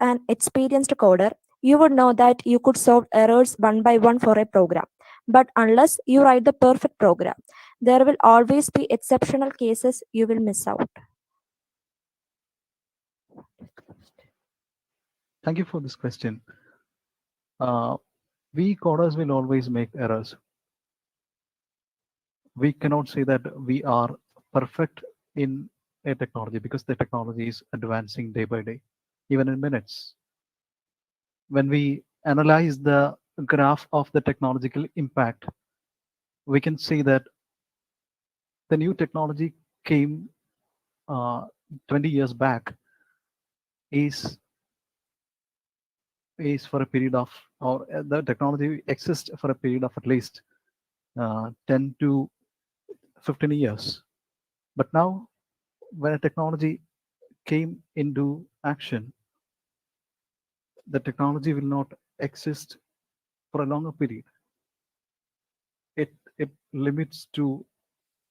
an experienced coder, you would know that you could solve errors one by one for a program. But unless you write the perfect program, there will always be exceptional cases you will miss out. Thank you for this question. We coders will always make errors. We cannot say that we are perfect in a technology because the technology is advancing day by day, even in minutes. When we analyze the graph of the technological impact, we can see that the new technology came 20 years back is for a period of, or the technology exists for a period of at least 10 to 15 years. But now, when a technology came into action, the technology will not exist for a longer period. It limits to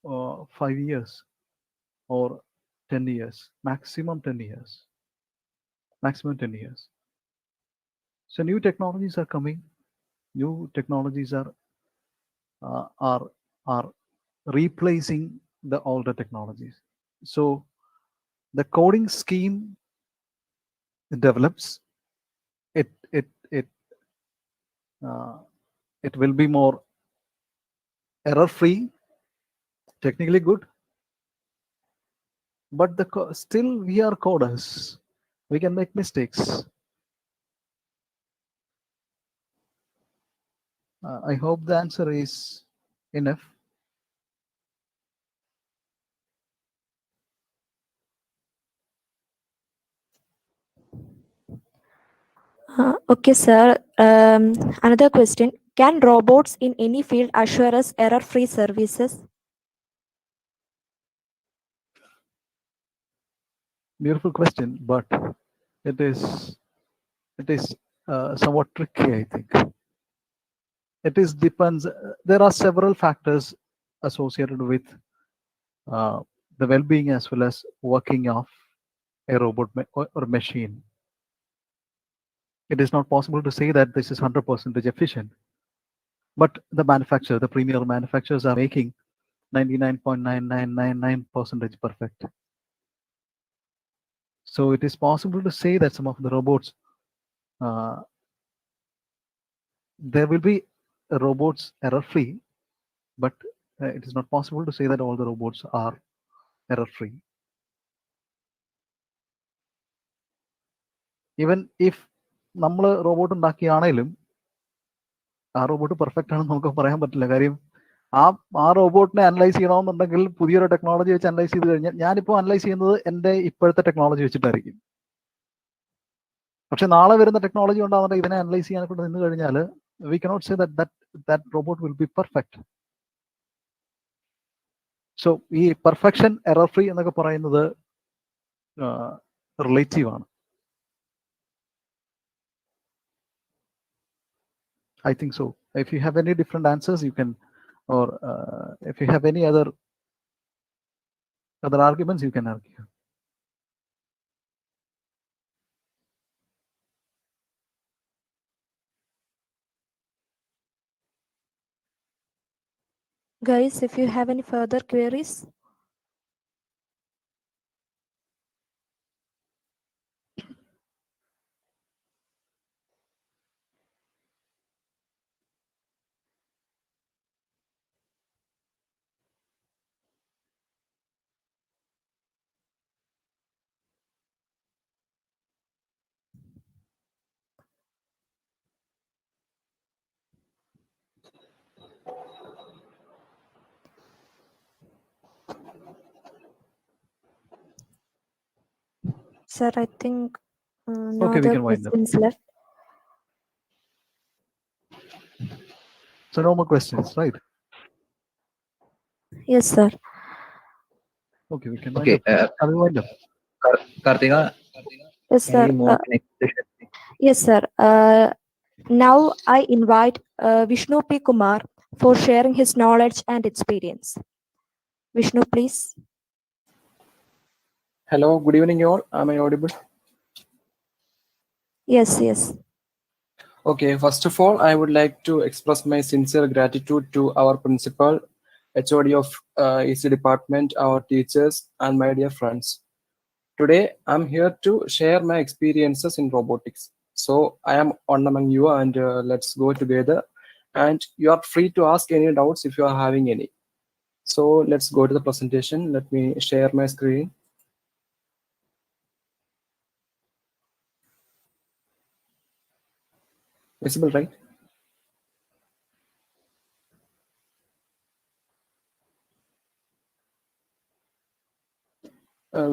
5 years or 10 years, maximum 10 years, maximum 10 years. So new technologies are coming. New technologies are are replacing the older technologies. So the coding scheme develops. It it it it will be more error free, technically good, but still we are coders. We can make mistakes. I hope the answer is enough. Okay, sir. Another question. Can robots in any field assure us error-free services? Beautiful question, but it is somewhat tricky, I think. It is depends. There are several factors associated with the well-being as well as working of a robot or machine. It is not possible to say that this is 100% efficient, but the manufacturer, the premier manufacturers are making 99.9999% perfect. So it is possible to say that some of the robots, there will be robots error-free, but it is not possible to say that all the robots are error-free. Even if നമ്മൾ robot ഉണ്ടാക്കിയാണേലും ആ robot perfect ആണെന്ന് നമുക്ക് പറയാൻ പറ്റില്ല. കാര്യം ആ റോബോട്ടിനെ analyse ചെയ്യണമെന്നുണ്ടെങ്കിൽ പുതിയൊരു ടെക്നോളജി വെച്ച് അനലൈസ് ചെയ്ത് കഴിഞ്ഞാൽ ഞാനിപ്പോൾ അനലൈസ് ചെയ്യുന്നത് എൻ്റെ ഇപ്പോഴത്തെ ടെക്നോളജി വെച്ചിട്ടായിരിക്കും. പക്ഷെ നാളെ വരുന്ന ടെക്നോളജി ഉണ്ടാകുന്നുണ്ടെങ്കിൽ ഇതിനെ അനലൈസ് ചെയ്യാൻ കൊണ്ട് നിന്ന് കഴിഞ്ഞാൽ we cannot say that robot will be perfect. So ഈ പെർഫെക്ഷൻ എറർ ഫ്രീ എന്നൊക്കെ പറയുന്നത് റിലേറ്റീവ് ആണ്. I think so. If you have any different answers, you can, or if you have any other arguments, you can argue. Guys, if you have any further queries. Sir, I think no Okay, we other can wind up. questions left. So no more questions, right? Yes, sir. Okay, we can wind Okay, up. Can we wind up? Kartika, Yes, can sir. we move to next session? Yes, sir. Now I invite Vishnu P Kumar for sharing his knowledge and experience. Vishnu, please. Hello, good evening, all. Am I audible? Yes, yes. Okay, first of all, I would like to express my sincere gratitude to our principal, HOD of EC department, our teachers, and my dear friends. Today, I'm here to share my experiences in robotics. So I am on among you, and let's go together. And you are free to ask any doubts if you are having any. So let's go to the presentation. Let me share my screen. Visible, right?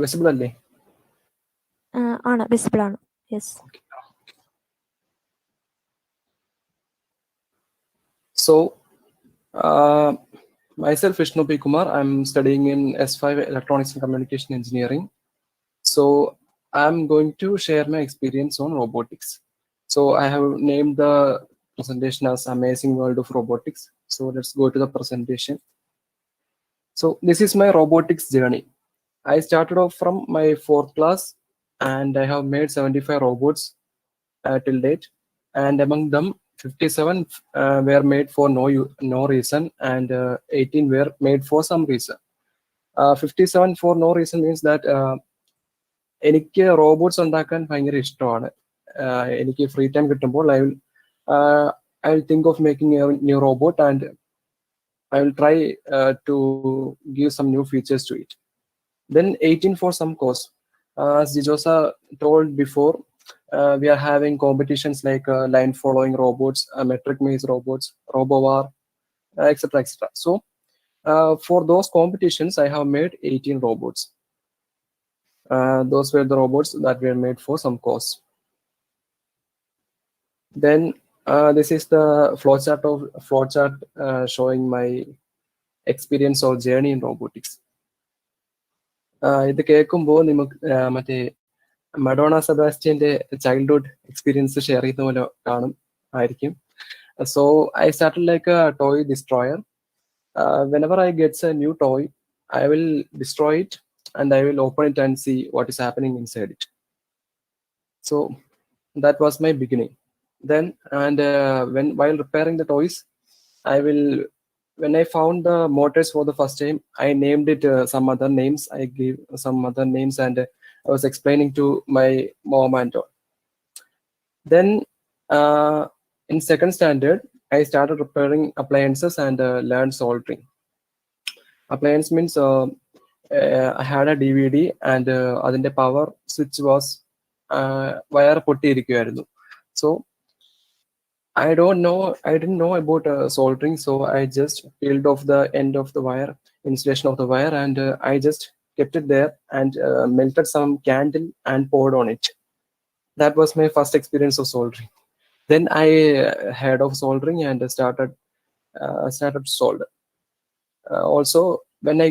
Visible, alle? Visible ആണ്. Yes. So, myself, Vishnu P Kumar, I'm studying in S5 Electronics and Communication Engineering. So, I'm going to share my experience on robotics. So, I have named the presentation as Amazing World of Robotics. So, let's go to the presentation. So, this is my robotics journey. I started off from my 4th class and I have made 75 robots till date, and among them 57 were made for no reason, and 18 were made for some reason. 57 for no reason means that എനിക്ക് robots ഉണ്ടാക്കാൻ ഭയങ്കര ഇഷ്ടമാണ്. എനിക്ക് free time കിട്ടുമ്പോൾ I will think of making a new robot, and I will try to give some new features to it. Then 18 for some cause. As Jijo told before, we are having competitions like line following robots, metric maze robots, RoboWar, etc. etc. So for those competitions, I have made 18 robots. Those were the robots that were made for some cause. Then this is the flowchart showing my experience or journey in robotics. ഇത് കേൾക്കുമ്പോൾ നമുക്ക് മറ്റേ Madonna സെബാസ്റ്റ്യന്റെ childhood experience share ചെയ്യുന്ന പോലെ കാണും ആയിരിക്കും. So I started like a toy destroyer. Whenever I get a new toy, I will destroy it and I will open it and see what is happening inside it. So that was my beginning. Then and while repairing the toys, when I found the motors for the first time, I named it some other names. I gave some other names and I was explaining to my mom and all. Then in 2nd standard, I started repairing appliances and learned soldering. Appliance means I had a DVD and adinte power switch was wire പൊട്ടിയിരിക്കുകയായിരുന്നു. So I didn't know about soldering, so I just peeled off the end of the wire, insulation of the wire, and I just kept it there and melted some candle and poured on it. That was my first experience of soldering. Then I heard of soldering and started to solder. Also, when I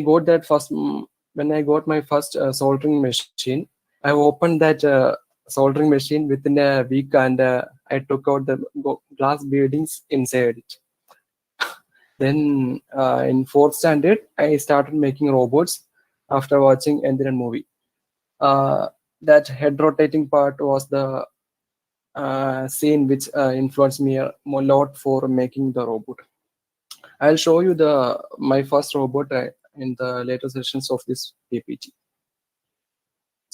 got my first soldering machine, I opened that soldering machine within a week, and I took out the glass beadings inside it. Then in 4th standard, I started making robots after watching Indian movie. That head rotating part was the scene which influenced me a lot for making the robot. I'll show you my first robot in the later sessions of this PPT.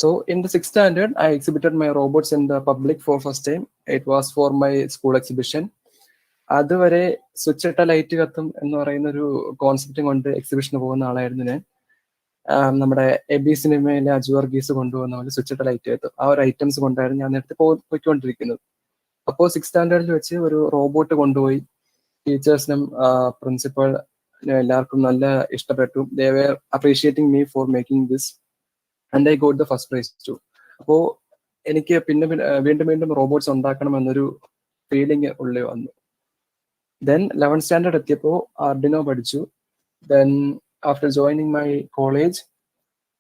So in the 6th standard, I exhibited my robots in the public for first time. It was for my school exhibition. അതുവരെ switch ഇട്ട light കത്തും എന്ന് പറയുന്ന ഒരു കോൺസെപ്റ്റും കൊണ്ട് എക്സിബിഷന് പോകുന്ന ആളായിരുന്നു ഞാൻ. നമ്മുടെ എബി സിനിമയിലെ അജു വർഗീസ് കൊണ്ടുപോകുന്ന പോലെ സ്വിച്ച് ഇട്ട ലൈറ്റ് കത്തും, ആ ഒരു ഐറ്റംസ് കൊണ്ടായിരുന്നു ഞാൻ നേരത്തെ പോയിക്കൊണ്ടിരിക്കുന്നത്. അപ്പോൾ 6th സ്റ്റാൻഡേർഡിൽ വെച്ച് ഒരു റോബോട്ട് കൊണ്ടുപോയി ടീച്ചേഴ്സിനും പ്രിൻസിപ്പളിനും എല്ലാവർക്കും നല്ല ഇഷ്ടപ്പെട്ടു. They were appreciating me for making this and I got the first prize too. അപ്പോൾ എനിക്ക് പിന്നെ വീണ്ടും വീണ്ടും റോബോട്ട്സ് ഉണ്ടാക്കണം എന്നൊരു ഫീലിംഗ് ഉള്ളിൽ വന്നു. Then 11th standard എത്തിയപ്പോൾ ആർഡിനോ പഠിച്ചു. Then after joining my college,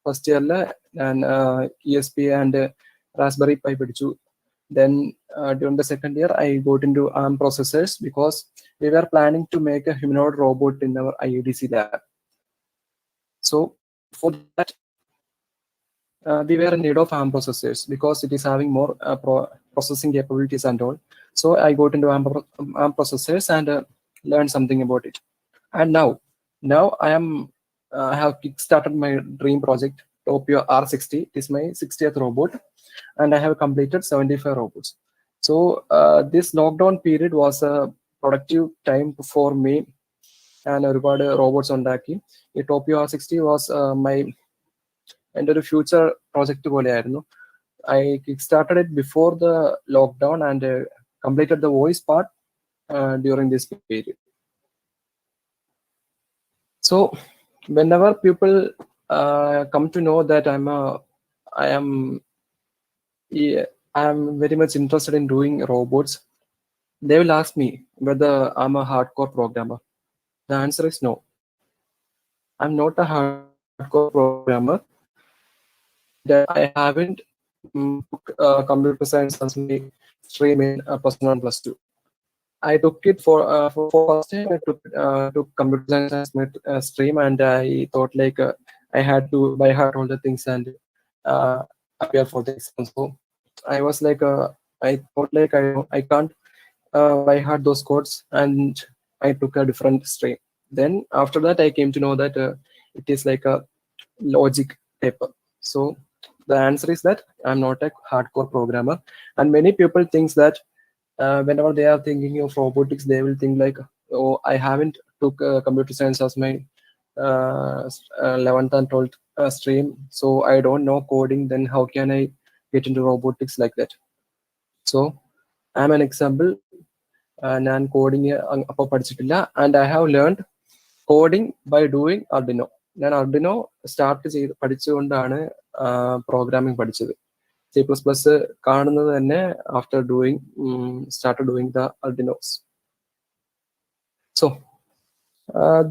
first year ഞാൻ ESP and Raspberry Pi പഠിച്ചു. Then during the second year, I got into ARM processors because we were planning to make a humanoid robot in our IEDC lab. So for that, we were in need of ARM processors because it is having more processing capabilities and all. So I got into ARM processors and learned something about it. And now I have kickstarted my dream project, Topio R60. It is my 60th robot, and I have completed 75 robots. So this lockdown period was a productive time for me, and ഒരുപാട് robots ഉണ്ടാക്കി. ഈ Topio R60 was my എൻ്റെ ഒരു future project പോലെയായിരുന്നു. I kickstarted it before the lockdown and completed the voice part during this period. So whenever people come to know that I am very much interested in doing robots, they will ask me whether I'm a hardcore programmer. The answer is no. I'm not a hardcore programmer. I haven't took computer science as my stream in +1 and +2. I took it for first time. I took computer science as my stream, and I thought like I had to by heart all the things and appear for the exam. So I was like I thought like I can't by heart those codes, and I took a different stream. Then after that, I came to know that it is like a logic paper. So the answer is that I'm not a hardcore programmer, and many people think that whenever they are thinking of robotics, they will think like, oh, I haven't took computer science as my 11th and 12th stream, so I don't know coding, then how can I get into robotics like that? So I'm an example. ഞാൻ coding അപ്പോൾ പഠിച്ചിട്ടില്ല, and I have learned coding by doing Arduino. ഞാൻ Arduino start ചെയ്ത് പഠിച്ചുകൊണ്ടാണ് programming പഠിച്ചത്. C++ കാണുന്നത് തന്നെ after started doing the Arduinos. So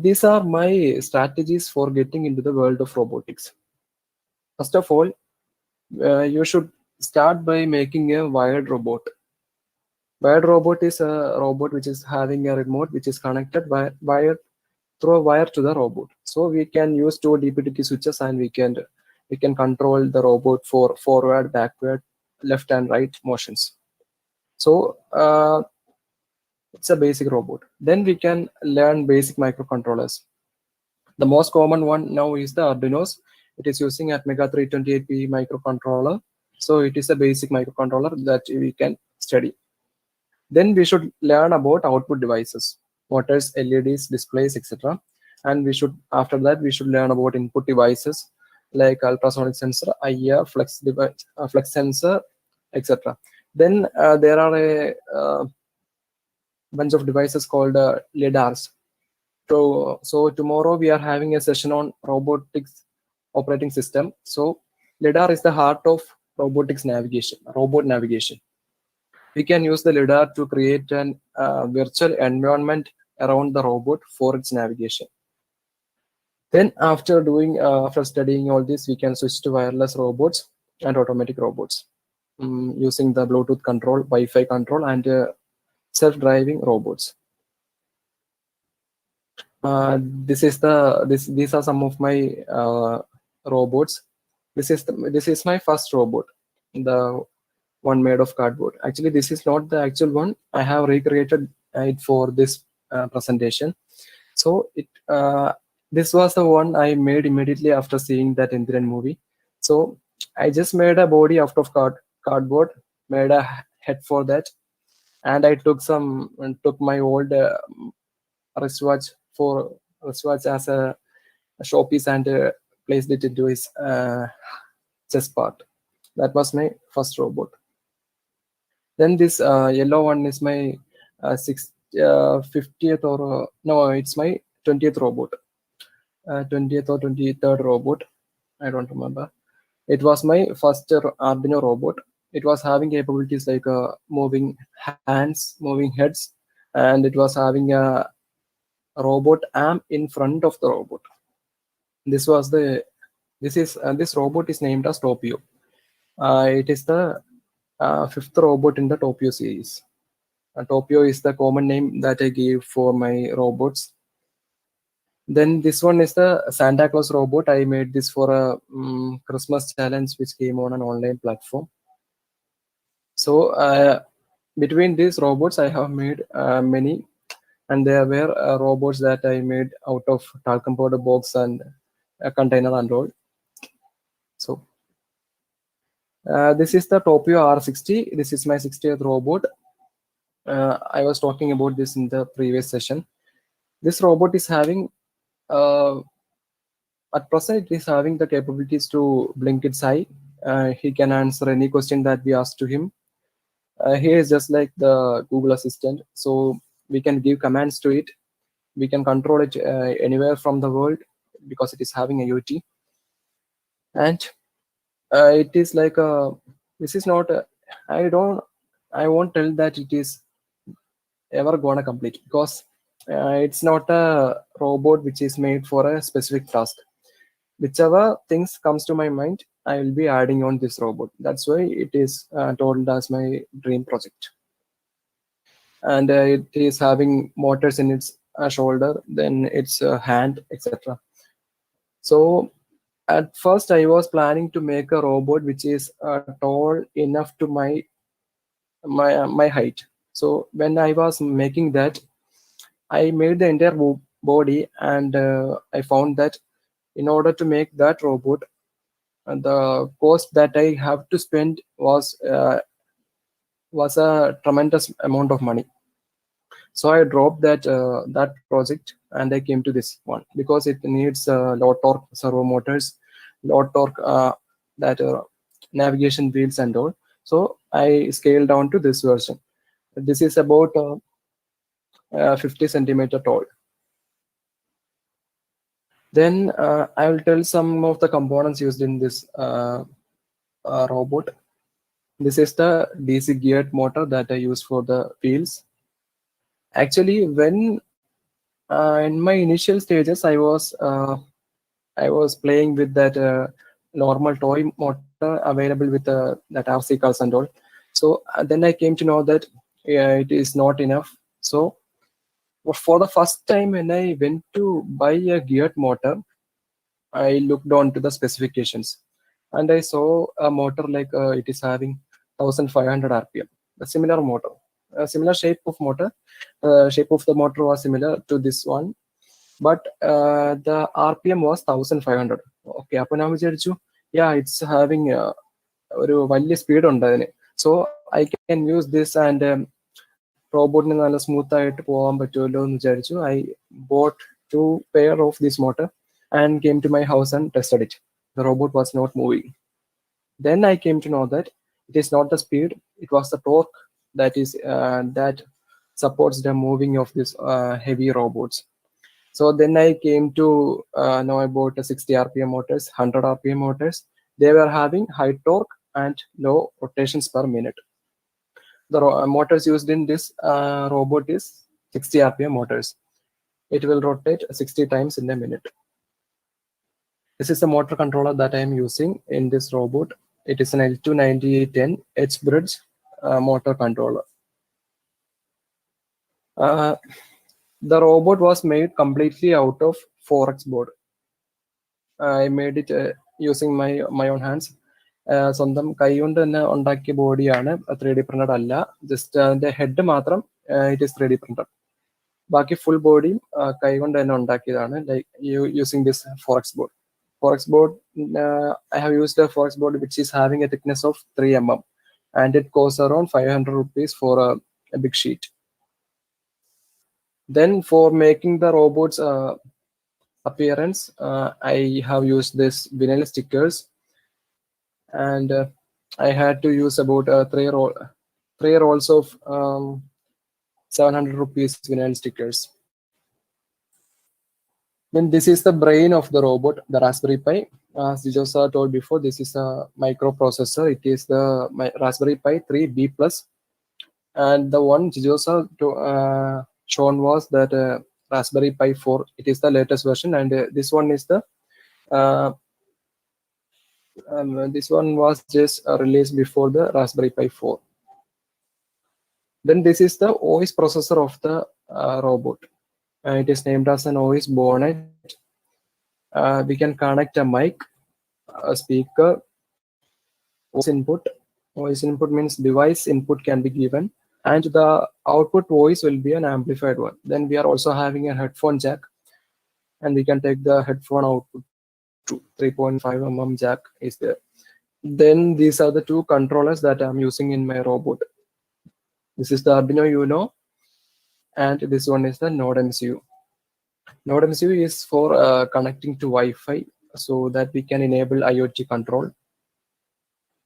these are my strategies for getting into the world of robotics. First of all, you should start by making a wired robot. Wired robot is a robot which is having a remote which is connected through a wire to the robot. So we can use two DPDT switches, and we can control the robot for forward, backward, left and right motions. So it's a basic robot. Then we can learn basic microcontrollers. The most common one now is the Arduinos. It is using Atmega 328P microcontroller. So it is a basic microcontroller that we can study. Then we should learn about output devices, motors, LEDs, displays, etc. And after that we should learn about input devices like ultrasonic sensor, IR, flex sensor, etc. Then there are a bunch of devices called LiDARs. So tomorrow we are having a session on robotics operating system. So LiDAR is the heart of robot navigation. We can use the LiDAR to create an virtual environment around the robot for its navigation. Then after studying all this, we can switch to wireless robots and automatic robots using the Bluetooth control, Wi-Fi control, and self-driving robots. These are some of my robots. This is my first robot, the one made of cardboard. Actually, this is not the actual one. I have recreated it for this presentation. So this was the one I made immediately after seeing that Indian movie. So I just made a body out of cardboard, made a head for that, and I took my old wristwatch as a showpiece and placed it into his chest part. That was my first robot. Then this yellow one is my 50th or no, it's my 20th robot, 20th or 23rd robot. I don't remember. It was my first Arduino robot. It was having capabilities like moving hands, moving heads, and it was having a robot arm in front of the robot. This robot is named as Topio. It is the fifth robot in the Topio series. Topio is the common name that I gave for my robots. Then this one is the Santa Claus robot. I made this for a Christmas challenge which came on an online platform. So between these robots, I have made many, and there were robots that I made out of talcum powder box and a container and all. So this is the Topio R60. This is my 60th robot. I was talking about this in the previous session. This robot is having at present it is having the capabilities to blink its eye. He can answer any question that we ask to him. He is just like the Google Assistant, so we can give commands to it. We can control it anywhere from the world because it is having a UT. And it is like this is not I won't tell that it is ever gonna complete, because it's not a robot which is made for a specific task. Whichever things comes to my mind, I will be adding on this robot. That's why it is told as my dream project. And it is having motors in its shoulder, then its hand, etc. So at first I was planning to make a robot which is tall enough to my height. So when I was making that, I made the entire body, and I found that in order to make that robot, the cost that I have to spend was a tremendous amount of money. So I dropped that project and I came to this one because it needs low torque servo motors, low torque navigation wheels and all. So I scaled down to this version. This is about 50 centimeter tall. Then I will tell some of the components used in this robot. This is the DC geared motor that I use for the wheels. Actually, when in my initial stages, I was playing with that normal toy motor available with that RC cars and all. So then I came to know that it is not enough. So for the first time when I went to buy a geared motor, I looked on to the specifications, and I saw a motor like it is having 1500 RPM, a similar motor, a similar shape of motor. Shape of the motor was similar to this one, but the RPM was 1500. Okay, അപ്പോൾ ഞാൻ വിചാരിച്ചു, yeah, it's having ഒരു വലിയ speed ഉണ്ട് അതിന്. So I can use this and റോബോട്ടിന് നല്ല smooth ആയിട്ട് പോകാൻ പറ്റുമല്ലോ എന്ന് വിചാരിച്ചു. I bought 2 pair of this motor and came to my house and tested it. The robot was not moving. Then I came to know that it is not the speed, it was the torque that is that supports the moving of these heavy robots. So then I came to know about 60 RPM motors, 100 RPM motors. They were having high torque and low rotations per minute. The motors used in this robot is 60 RPM motors. It will rotate 60 times in a minute. This is the motor controller that I am using in this robot. It is an L29010 H-bridge motor controller. The robot was made completely out of 4X board. I made it using my own hands. സ്വന്തം കൈ കൊണ്ട് തന്നെ ഉണ്ടാക്കിയ ബോഡിയാണ്, 3D printed അല്ല. Just അതിന്റെ head മാത്രം it is 3D printed. ബാക്കി ഫുൾ ബോഡിയും കൈ കൊണ്ട് തന്നെ ഉണ്ടാക്കിയതാണ്, like using this 4X board. 4X board, I have used a 4X board which is having a thickness of 3 mm, and it costs around 500 rupees for a big sheet. Then for making the robot's appearance, I have used this vinyl stickers, and I had to use about 3 rolls of 700 rupees vinyl stickers. Then this is the brain of the robot, the Raspberry Pi. As Jijo sir told before, this is a microprocessor. It is the Raspberry Pi 3B plus, and the one Jijo sir shown was that Raspberry Pi 4. It is the latest version, and this one is the this one was just released before the Raspberry Pi 4. Then this is the OS processor of the robot. It is named as an OS bonnet. We can connect a mic, a speaker, voice input. Voice input means device input can be given, and the output voice will be an amplified one. Then we are also having a headphone jack, and we can take the headphone output to 3.5 jack is there. Then these are the two controllers that I'm using in my robot. This is the Arduino Uno, and this one is the Node MCU. Node MCU is for connecting to Wi-Fi so that we can enable IoT control.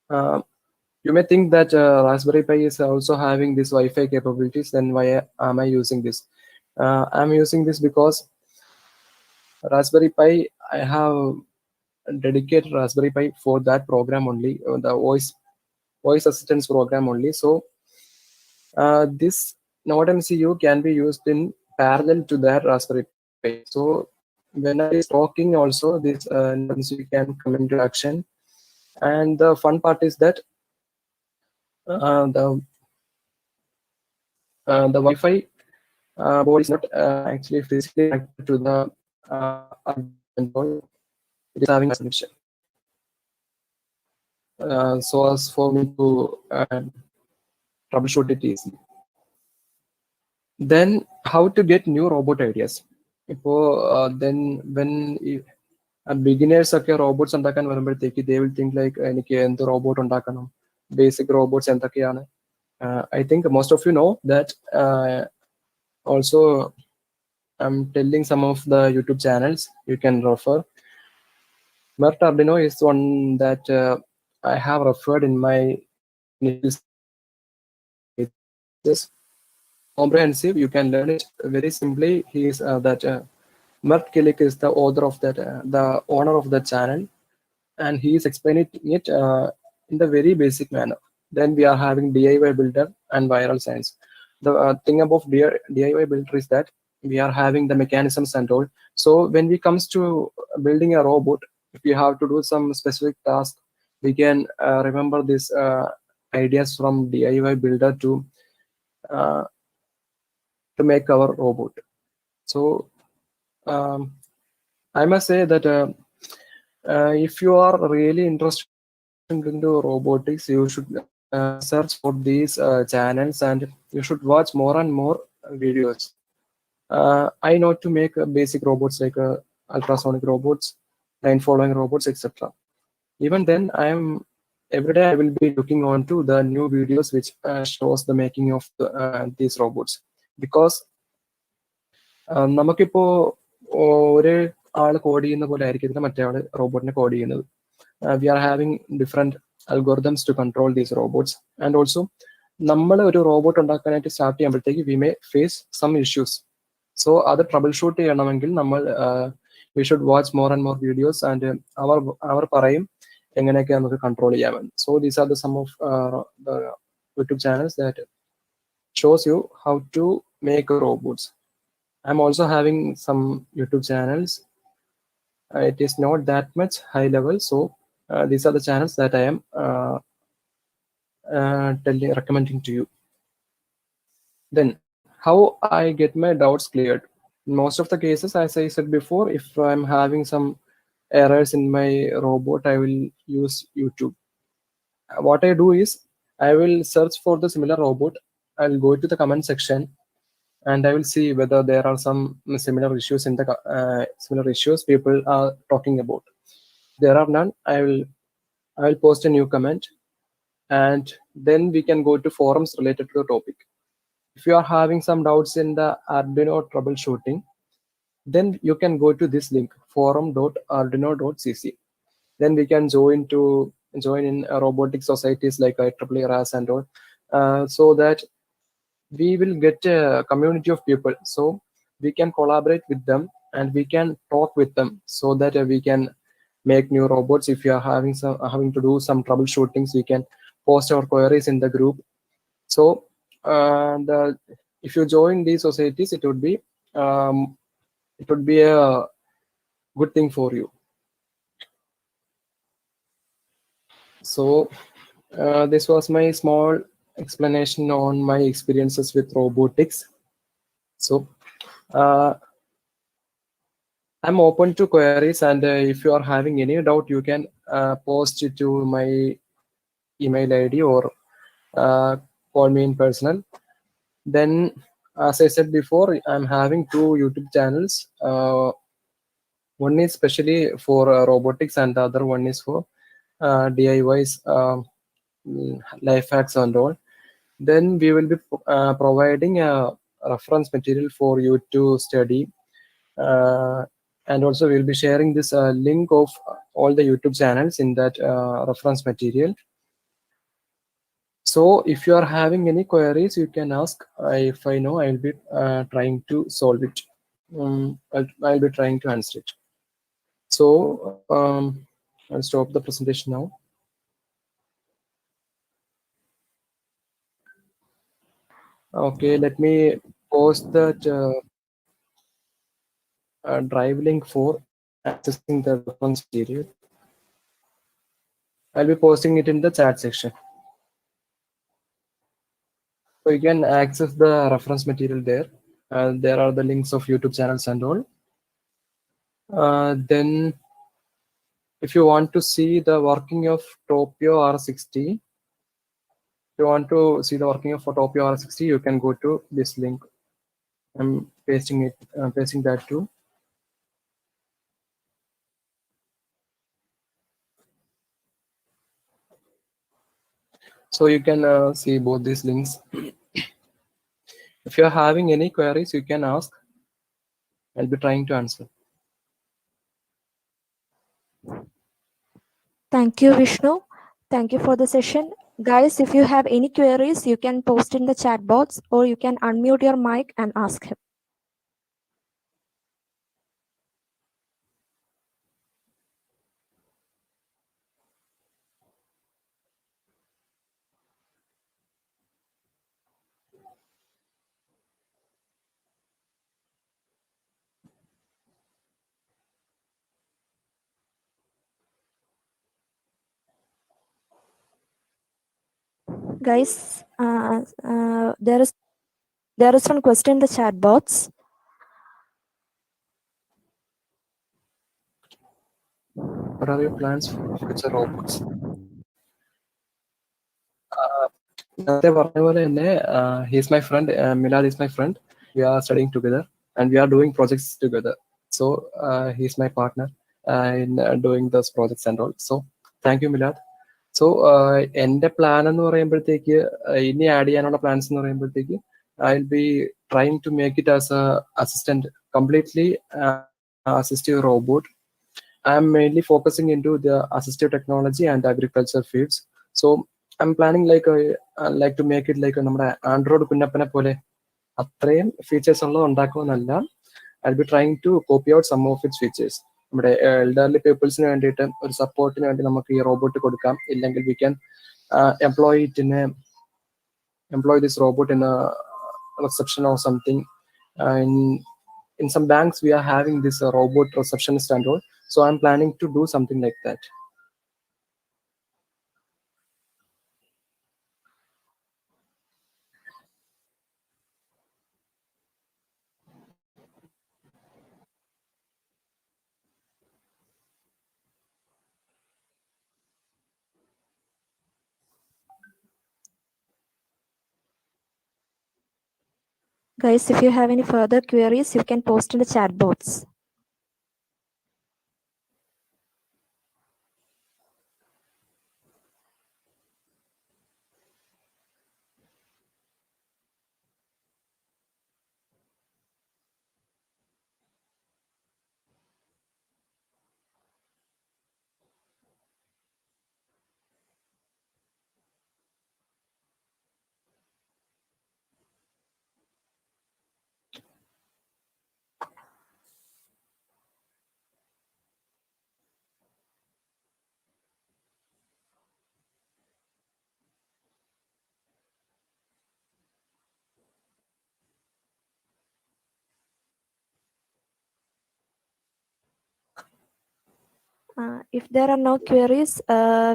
You may think that Raspberry Pi is also having this Wi-Fi capabilities. Then why am I using this? I'm using this because Raspberry Pi, I have dedicated Raspberry Pi for that program only, the voice assistance program only. So this Node MCU can be used in parallel to that Raspberry Pi. So when I is talking also, this Node MCU can come into action. And the fun part is that the Wi-Fi board is not actually physically connected to the Arduino. It is having a connection. So as for me to troubleshoot it easily. Then how to get new robot ideas? Then when beginners ഒക്കെ robots ഉണ്ടാക്കാൻ വരുമ്പോഴത്തേക്ക് they will think like എനിക്ക് എന്ത് robot ഉണ്ടാക്കണം, basic robots എന്തൊക്കെയാണ്. I think most of you know that. Also, I'm telling some of the YouTube channels you can refer. Mert Arduino is one that I have referred in my initial stages. Comprehensive, you can learn it very simply. He is that Mert Kilik is the author of that, the owner of the channel, and he is explaining it in the very basic manner. Then we are having DIY builder and viral science. The thing about DIY builder is that we are having the mechanisms and all. So when we comes to building a robot, if you have to do some specific task, we can remember these ideas from DIY builder to make our robot. So I must say that if you are really interested into robotics, you should search for these channels, and you should watch more and more videos. I know to make basic robots like ultrasonic robots, line following robots, etc. Even then, every day I will be looking on to the new videos which shows the making of these robots, because നമുക്കിപ്പോ ഒരു ആള് code ചെയ്യുന്ന പോലെ ആയിരിക്കത്തില്ല മറ്റേ ആള് റോബോട്ടിനെ code ചെയ്യുന്നത്. We are having different algorithms to control these robots, and also നമ്മൾ ഒരു റോബോട്ട് ഉണ്ടാക്കാനായിട്ട് സ്റ്റാർട്ട് ചെയ്യുമ്പോഴത്തേക്ക് we may face some issues. So അത് ട്രബിൾ ഷൂട്ട് ചെയ്യണമെങ്കിൽ നമ്മൾ we should watch more and more videos, and അവർ പറയും എങ്ങനെയൊക്കെ നമുക്ക് കൺട്രോൾ ചെയ്യാമെന്ന്. So these are some of the YouTube channels that shows you how to make robots. I'm also having some YouTube channels. It is not that much high level, so these are the channels that I am recommending to you. Then how I get my doubts cleared? In most of the cases, as I said before, if I'm having some errors in my robot, I will use YouTube. What I do is I will search for the similar robot. I'll go to the comment section, and I will see whether there are some similar issues in the similar issues people are talking about. If there are none, I will post a new comment, and then we can go to forums related to the topic. If you are having some doubts in the Arduino troubleshooting, then you can go to this link, forum.arduino.cc. Then we can join in robotic societies like IEEE RAS and all, so that we will get a community of people, so we can collaborate with them and we can talk with them, so that we can make new robots. If you are having to do some troubleshootings, we can post our queries in the group. So if you join these societies, it would be a good thing for you. So this was my small explanation on my experiences with robotics. So I'm open to queries, and if you are having any doubt, you can post it to my email ID or call me in personal. Then, as I said before, I'm having 2 YouTube channels. One is specially for robotics, and the other one is for DIYs, life hacks and all. Then we will be providing a reference material for you to study. And also we'll be sharing this link of all the YouTube channels in that reference material. So if you are having any queries, you can ask. If I know, I'll be trying to solve it. I'll be trying to answer it. So I'll stop the presentation now. Okay, let me post that drive link for accessing the reference material. I'll be posting it in the chat section. So you can access the reference material there. There are the links of YouTube channels and all. Then if you want to see the working of Topio R60, if you want to see the working of Topio R60, you can go to this link. I'm pasting that too. So you can see both these links. If you're having any queries, you can ask. I'll be trying to answer. Thank you, Vishnu. Thank you for the session. Guys, if you have any queries, you can post in the chat box or you can unmute your mic and ask him. Guys, there is one question in the chat box. What are your plans for future robots? He's my friend. Milad is my friend. We are studying together and we are doing projects together. So he's my partner in doing those projects and all. So thank you, Milad. So എൻ്റെ plan എന്ന് പറയുമ്പോഴത്തേക്ക് ഇനി add ചെയ്യാനുള്ള plans എന്ന് പറയുമ്പോഴത്തേക്ക് I'll be trying to make it as a assistant, completely assistive robot. I'm mainly focusing into the assistive technology and agriculture fields. So I'm planning like to make it like നമ്മുടെ Android കുഞ്ഞപ്പനെ പോലെ അത്രയും features ഉള്ളത് ഉണ്ടാക്കുമെന്നല്ല. I'll be trying to copy out some of its features. നമ്മുടെ elderly പീപ്പിൾസിന് വേണ്ടിയിട്ട് ഒരു സപ്പോർട്ടിന് വേണ്ടി നമുക്ക് ഈ റോബോട്ട് കൊടുക്കാം. ഇല്ലെങ്കിൽ we can employ this robot in a reception or something. In some banks we are having this robot receptionist and all. So I'm planning to do something like that. Guys, if you have any further queries, you can post in the chat box. If there are no queries,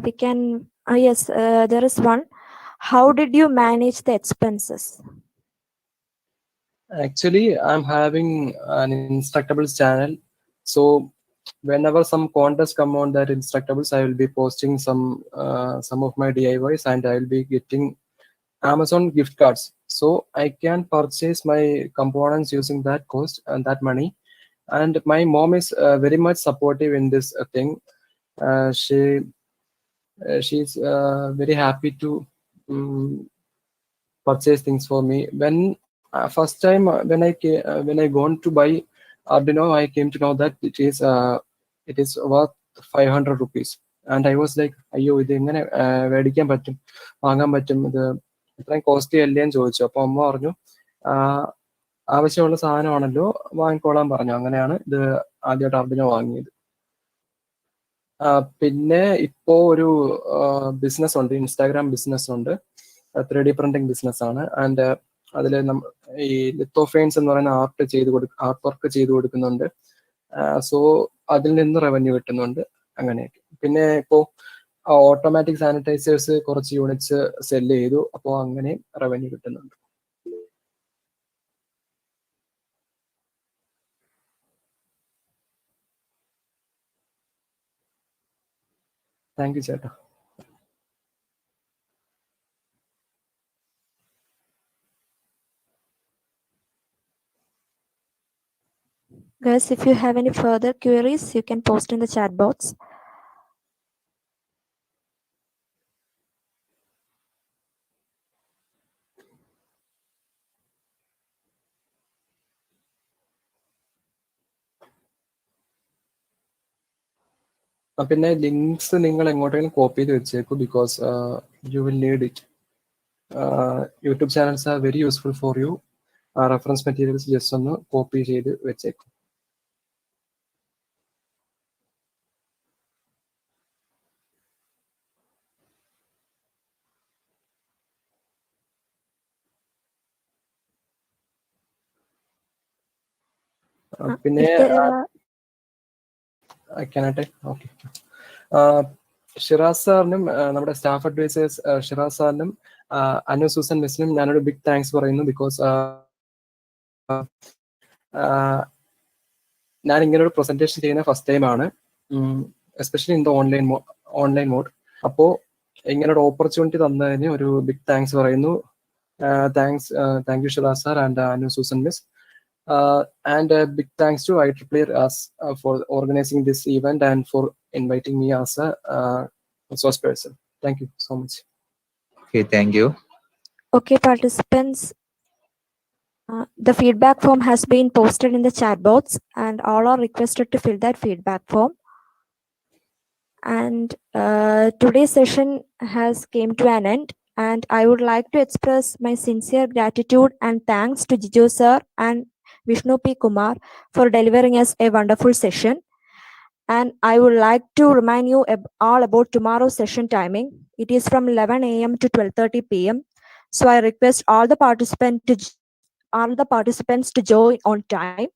we can. Yes, there is one. How did you manage the expenses? Actually, I'm having an Instructables channel. So whenever some contests come on that Instructables, I will be posting some of my DIYs, and I will be getting Amazon gift cards. So I can purchase my components using that cost and that money. And my mom is very much supportive in this thing. She's very happy to purchase things for me. When first time when I gone to buy Arduino, I came to know that it is worth 500 rupees, and I was like, അയ്യോ ഇത് എങ്ങനെ മേടിക്കാൻ പറ്റും, വാങ്ങാൻ പറ്റും, ഇത് ഇത്രയും costly അല്ലേ എന്ന് ചോദിച്ചു. അപ്പൊ അമ്മ പറഞ്ഞു ആവശ്യമുള്ള സാധനമാണല്ലോ, വാങ്ങിക്കോളാൻ പറഞ്ഞു. അങ്ങനെയാണ് ഇത് ആദ്യമായിട്ട് Arduino വാങ്ങിയത്. പിന്നെ ഇപ്പോ ഒരു ബിസിനസ് ഉണ്ട്, ഇൻസ്റ്റാഗ്രാം ബിസിനസ് ഉണ്ട്, 3D പ്രിന്റിംഗ് ബിസിനസ് ആണ്. ആൻഡ് അതിൽ ഈ ലിത്തോഫെയിൻസ് എന്ന് പറയുന്ന ആർട്ട് വർക്ക് ചെയ്ത് കൊടുക്കുന്നുണ്ട്. സോ അതിൽ നിന്ന് റവന്യൂ കിട്ടുന്നുണ്ട്. അങ്ങനെയൊക്കെ. പിന്നെ ഇപ്പോൾ ഓട്ടോമാറ്റിക് സാനിറ്റൈസേഴ്സ് കുറച്ച് യൂണിറ്റ്സ് സെല് ചെയ്തു, അപ്പോൾ അങ്ങനെ റവന്യൂ കിട്ടുന്നുണ്ട്. താങ്ക് യു ചേട്ടാ. Guys, if you have any further queries, you can post in the chat box. പിന്നെ ലിങ്ക്സ് നിങ്ങൾ എങ്ങോട്ടെങ്കിലും കോപ്പി ചെയ്ത് വെച്ചേക്കൂ, because you will need it. YouTube channels are very useful for you. Reference materials just ഒന്ന് copy ചെയ്ത് വെച്ചേക്കും. പിന്നെ okay, Shiraz സാറിനും നമ്മുടെ സ്റ്റാഫ് അഡ്വൈസേഴ്സ് ഷിറാസ് സാറിനും അനു സൂസൻ മിസ്സിനും ഞാനൊരു ബിഗ് താങ്ക്സ് പറയുന്നു. ബിക്കോസ് ഞാൻ ഇങ്ങനെ ഒരു പ്രസന്റേഷൻ ചെയ്യുന്ന ഫസ്റ്റ് ടൈം ആണ്, especially in the online mode. അപ്പോൾ ഇങ്ങനെ ഒരു ഓപ്പർച്യൂണിറ്റി തന്നതിന് ഒരു ബിഗ് താങ്ക്സ് പറയുന്നു. Thank you Shiraz sir and Anu Susan miss. And a big thanks to IEEE for organizing this event and for inviting me as a resource person. Thank you so much. Okay, thank you. Okay, participants. The feedback form has been posted in the chat box, and all are requested to fill that feedback form. And today's session has came to an end, and I would like to express my sincere gratitude and thanks to Jijo sir and Vishnu P Kumar for delivering us a wonderful session. And I would like to remind you all about tomorrow's session timing. It is from 11 a.m. to 12:30 p.m. So I request all the participants to join on time.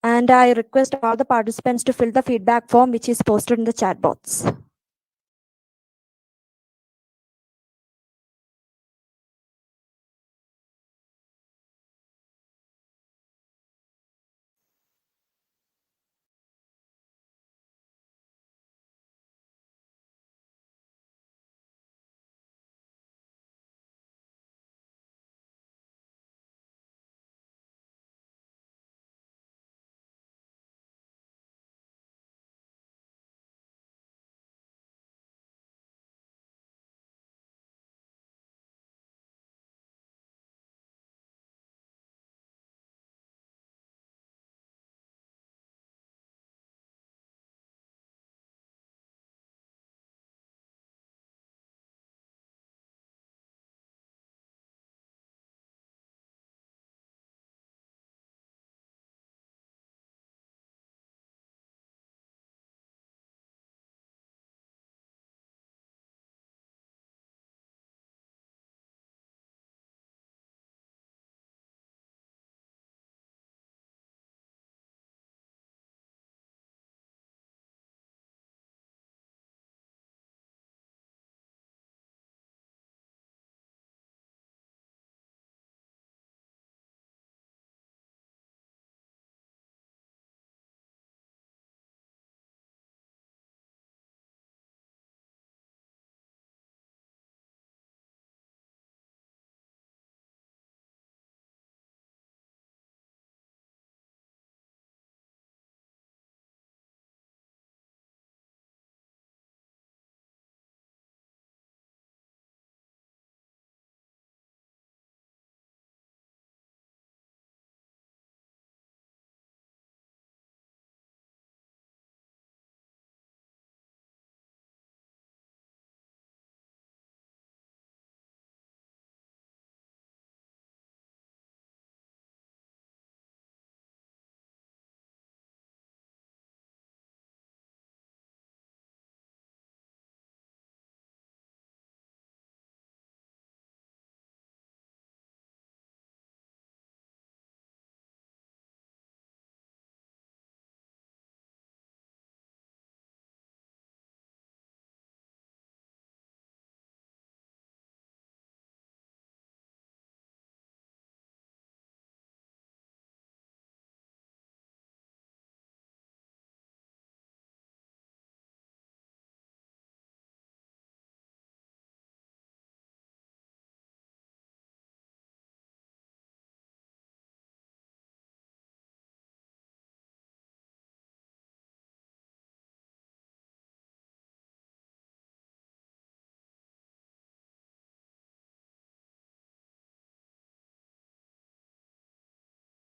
And I request all the participants to fill the feedback form which is posted in the chat box.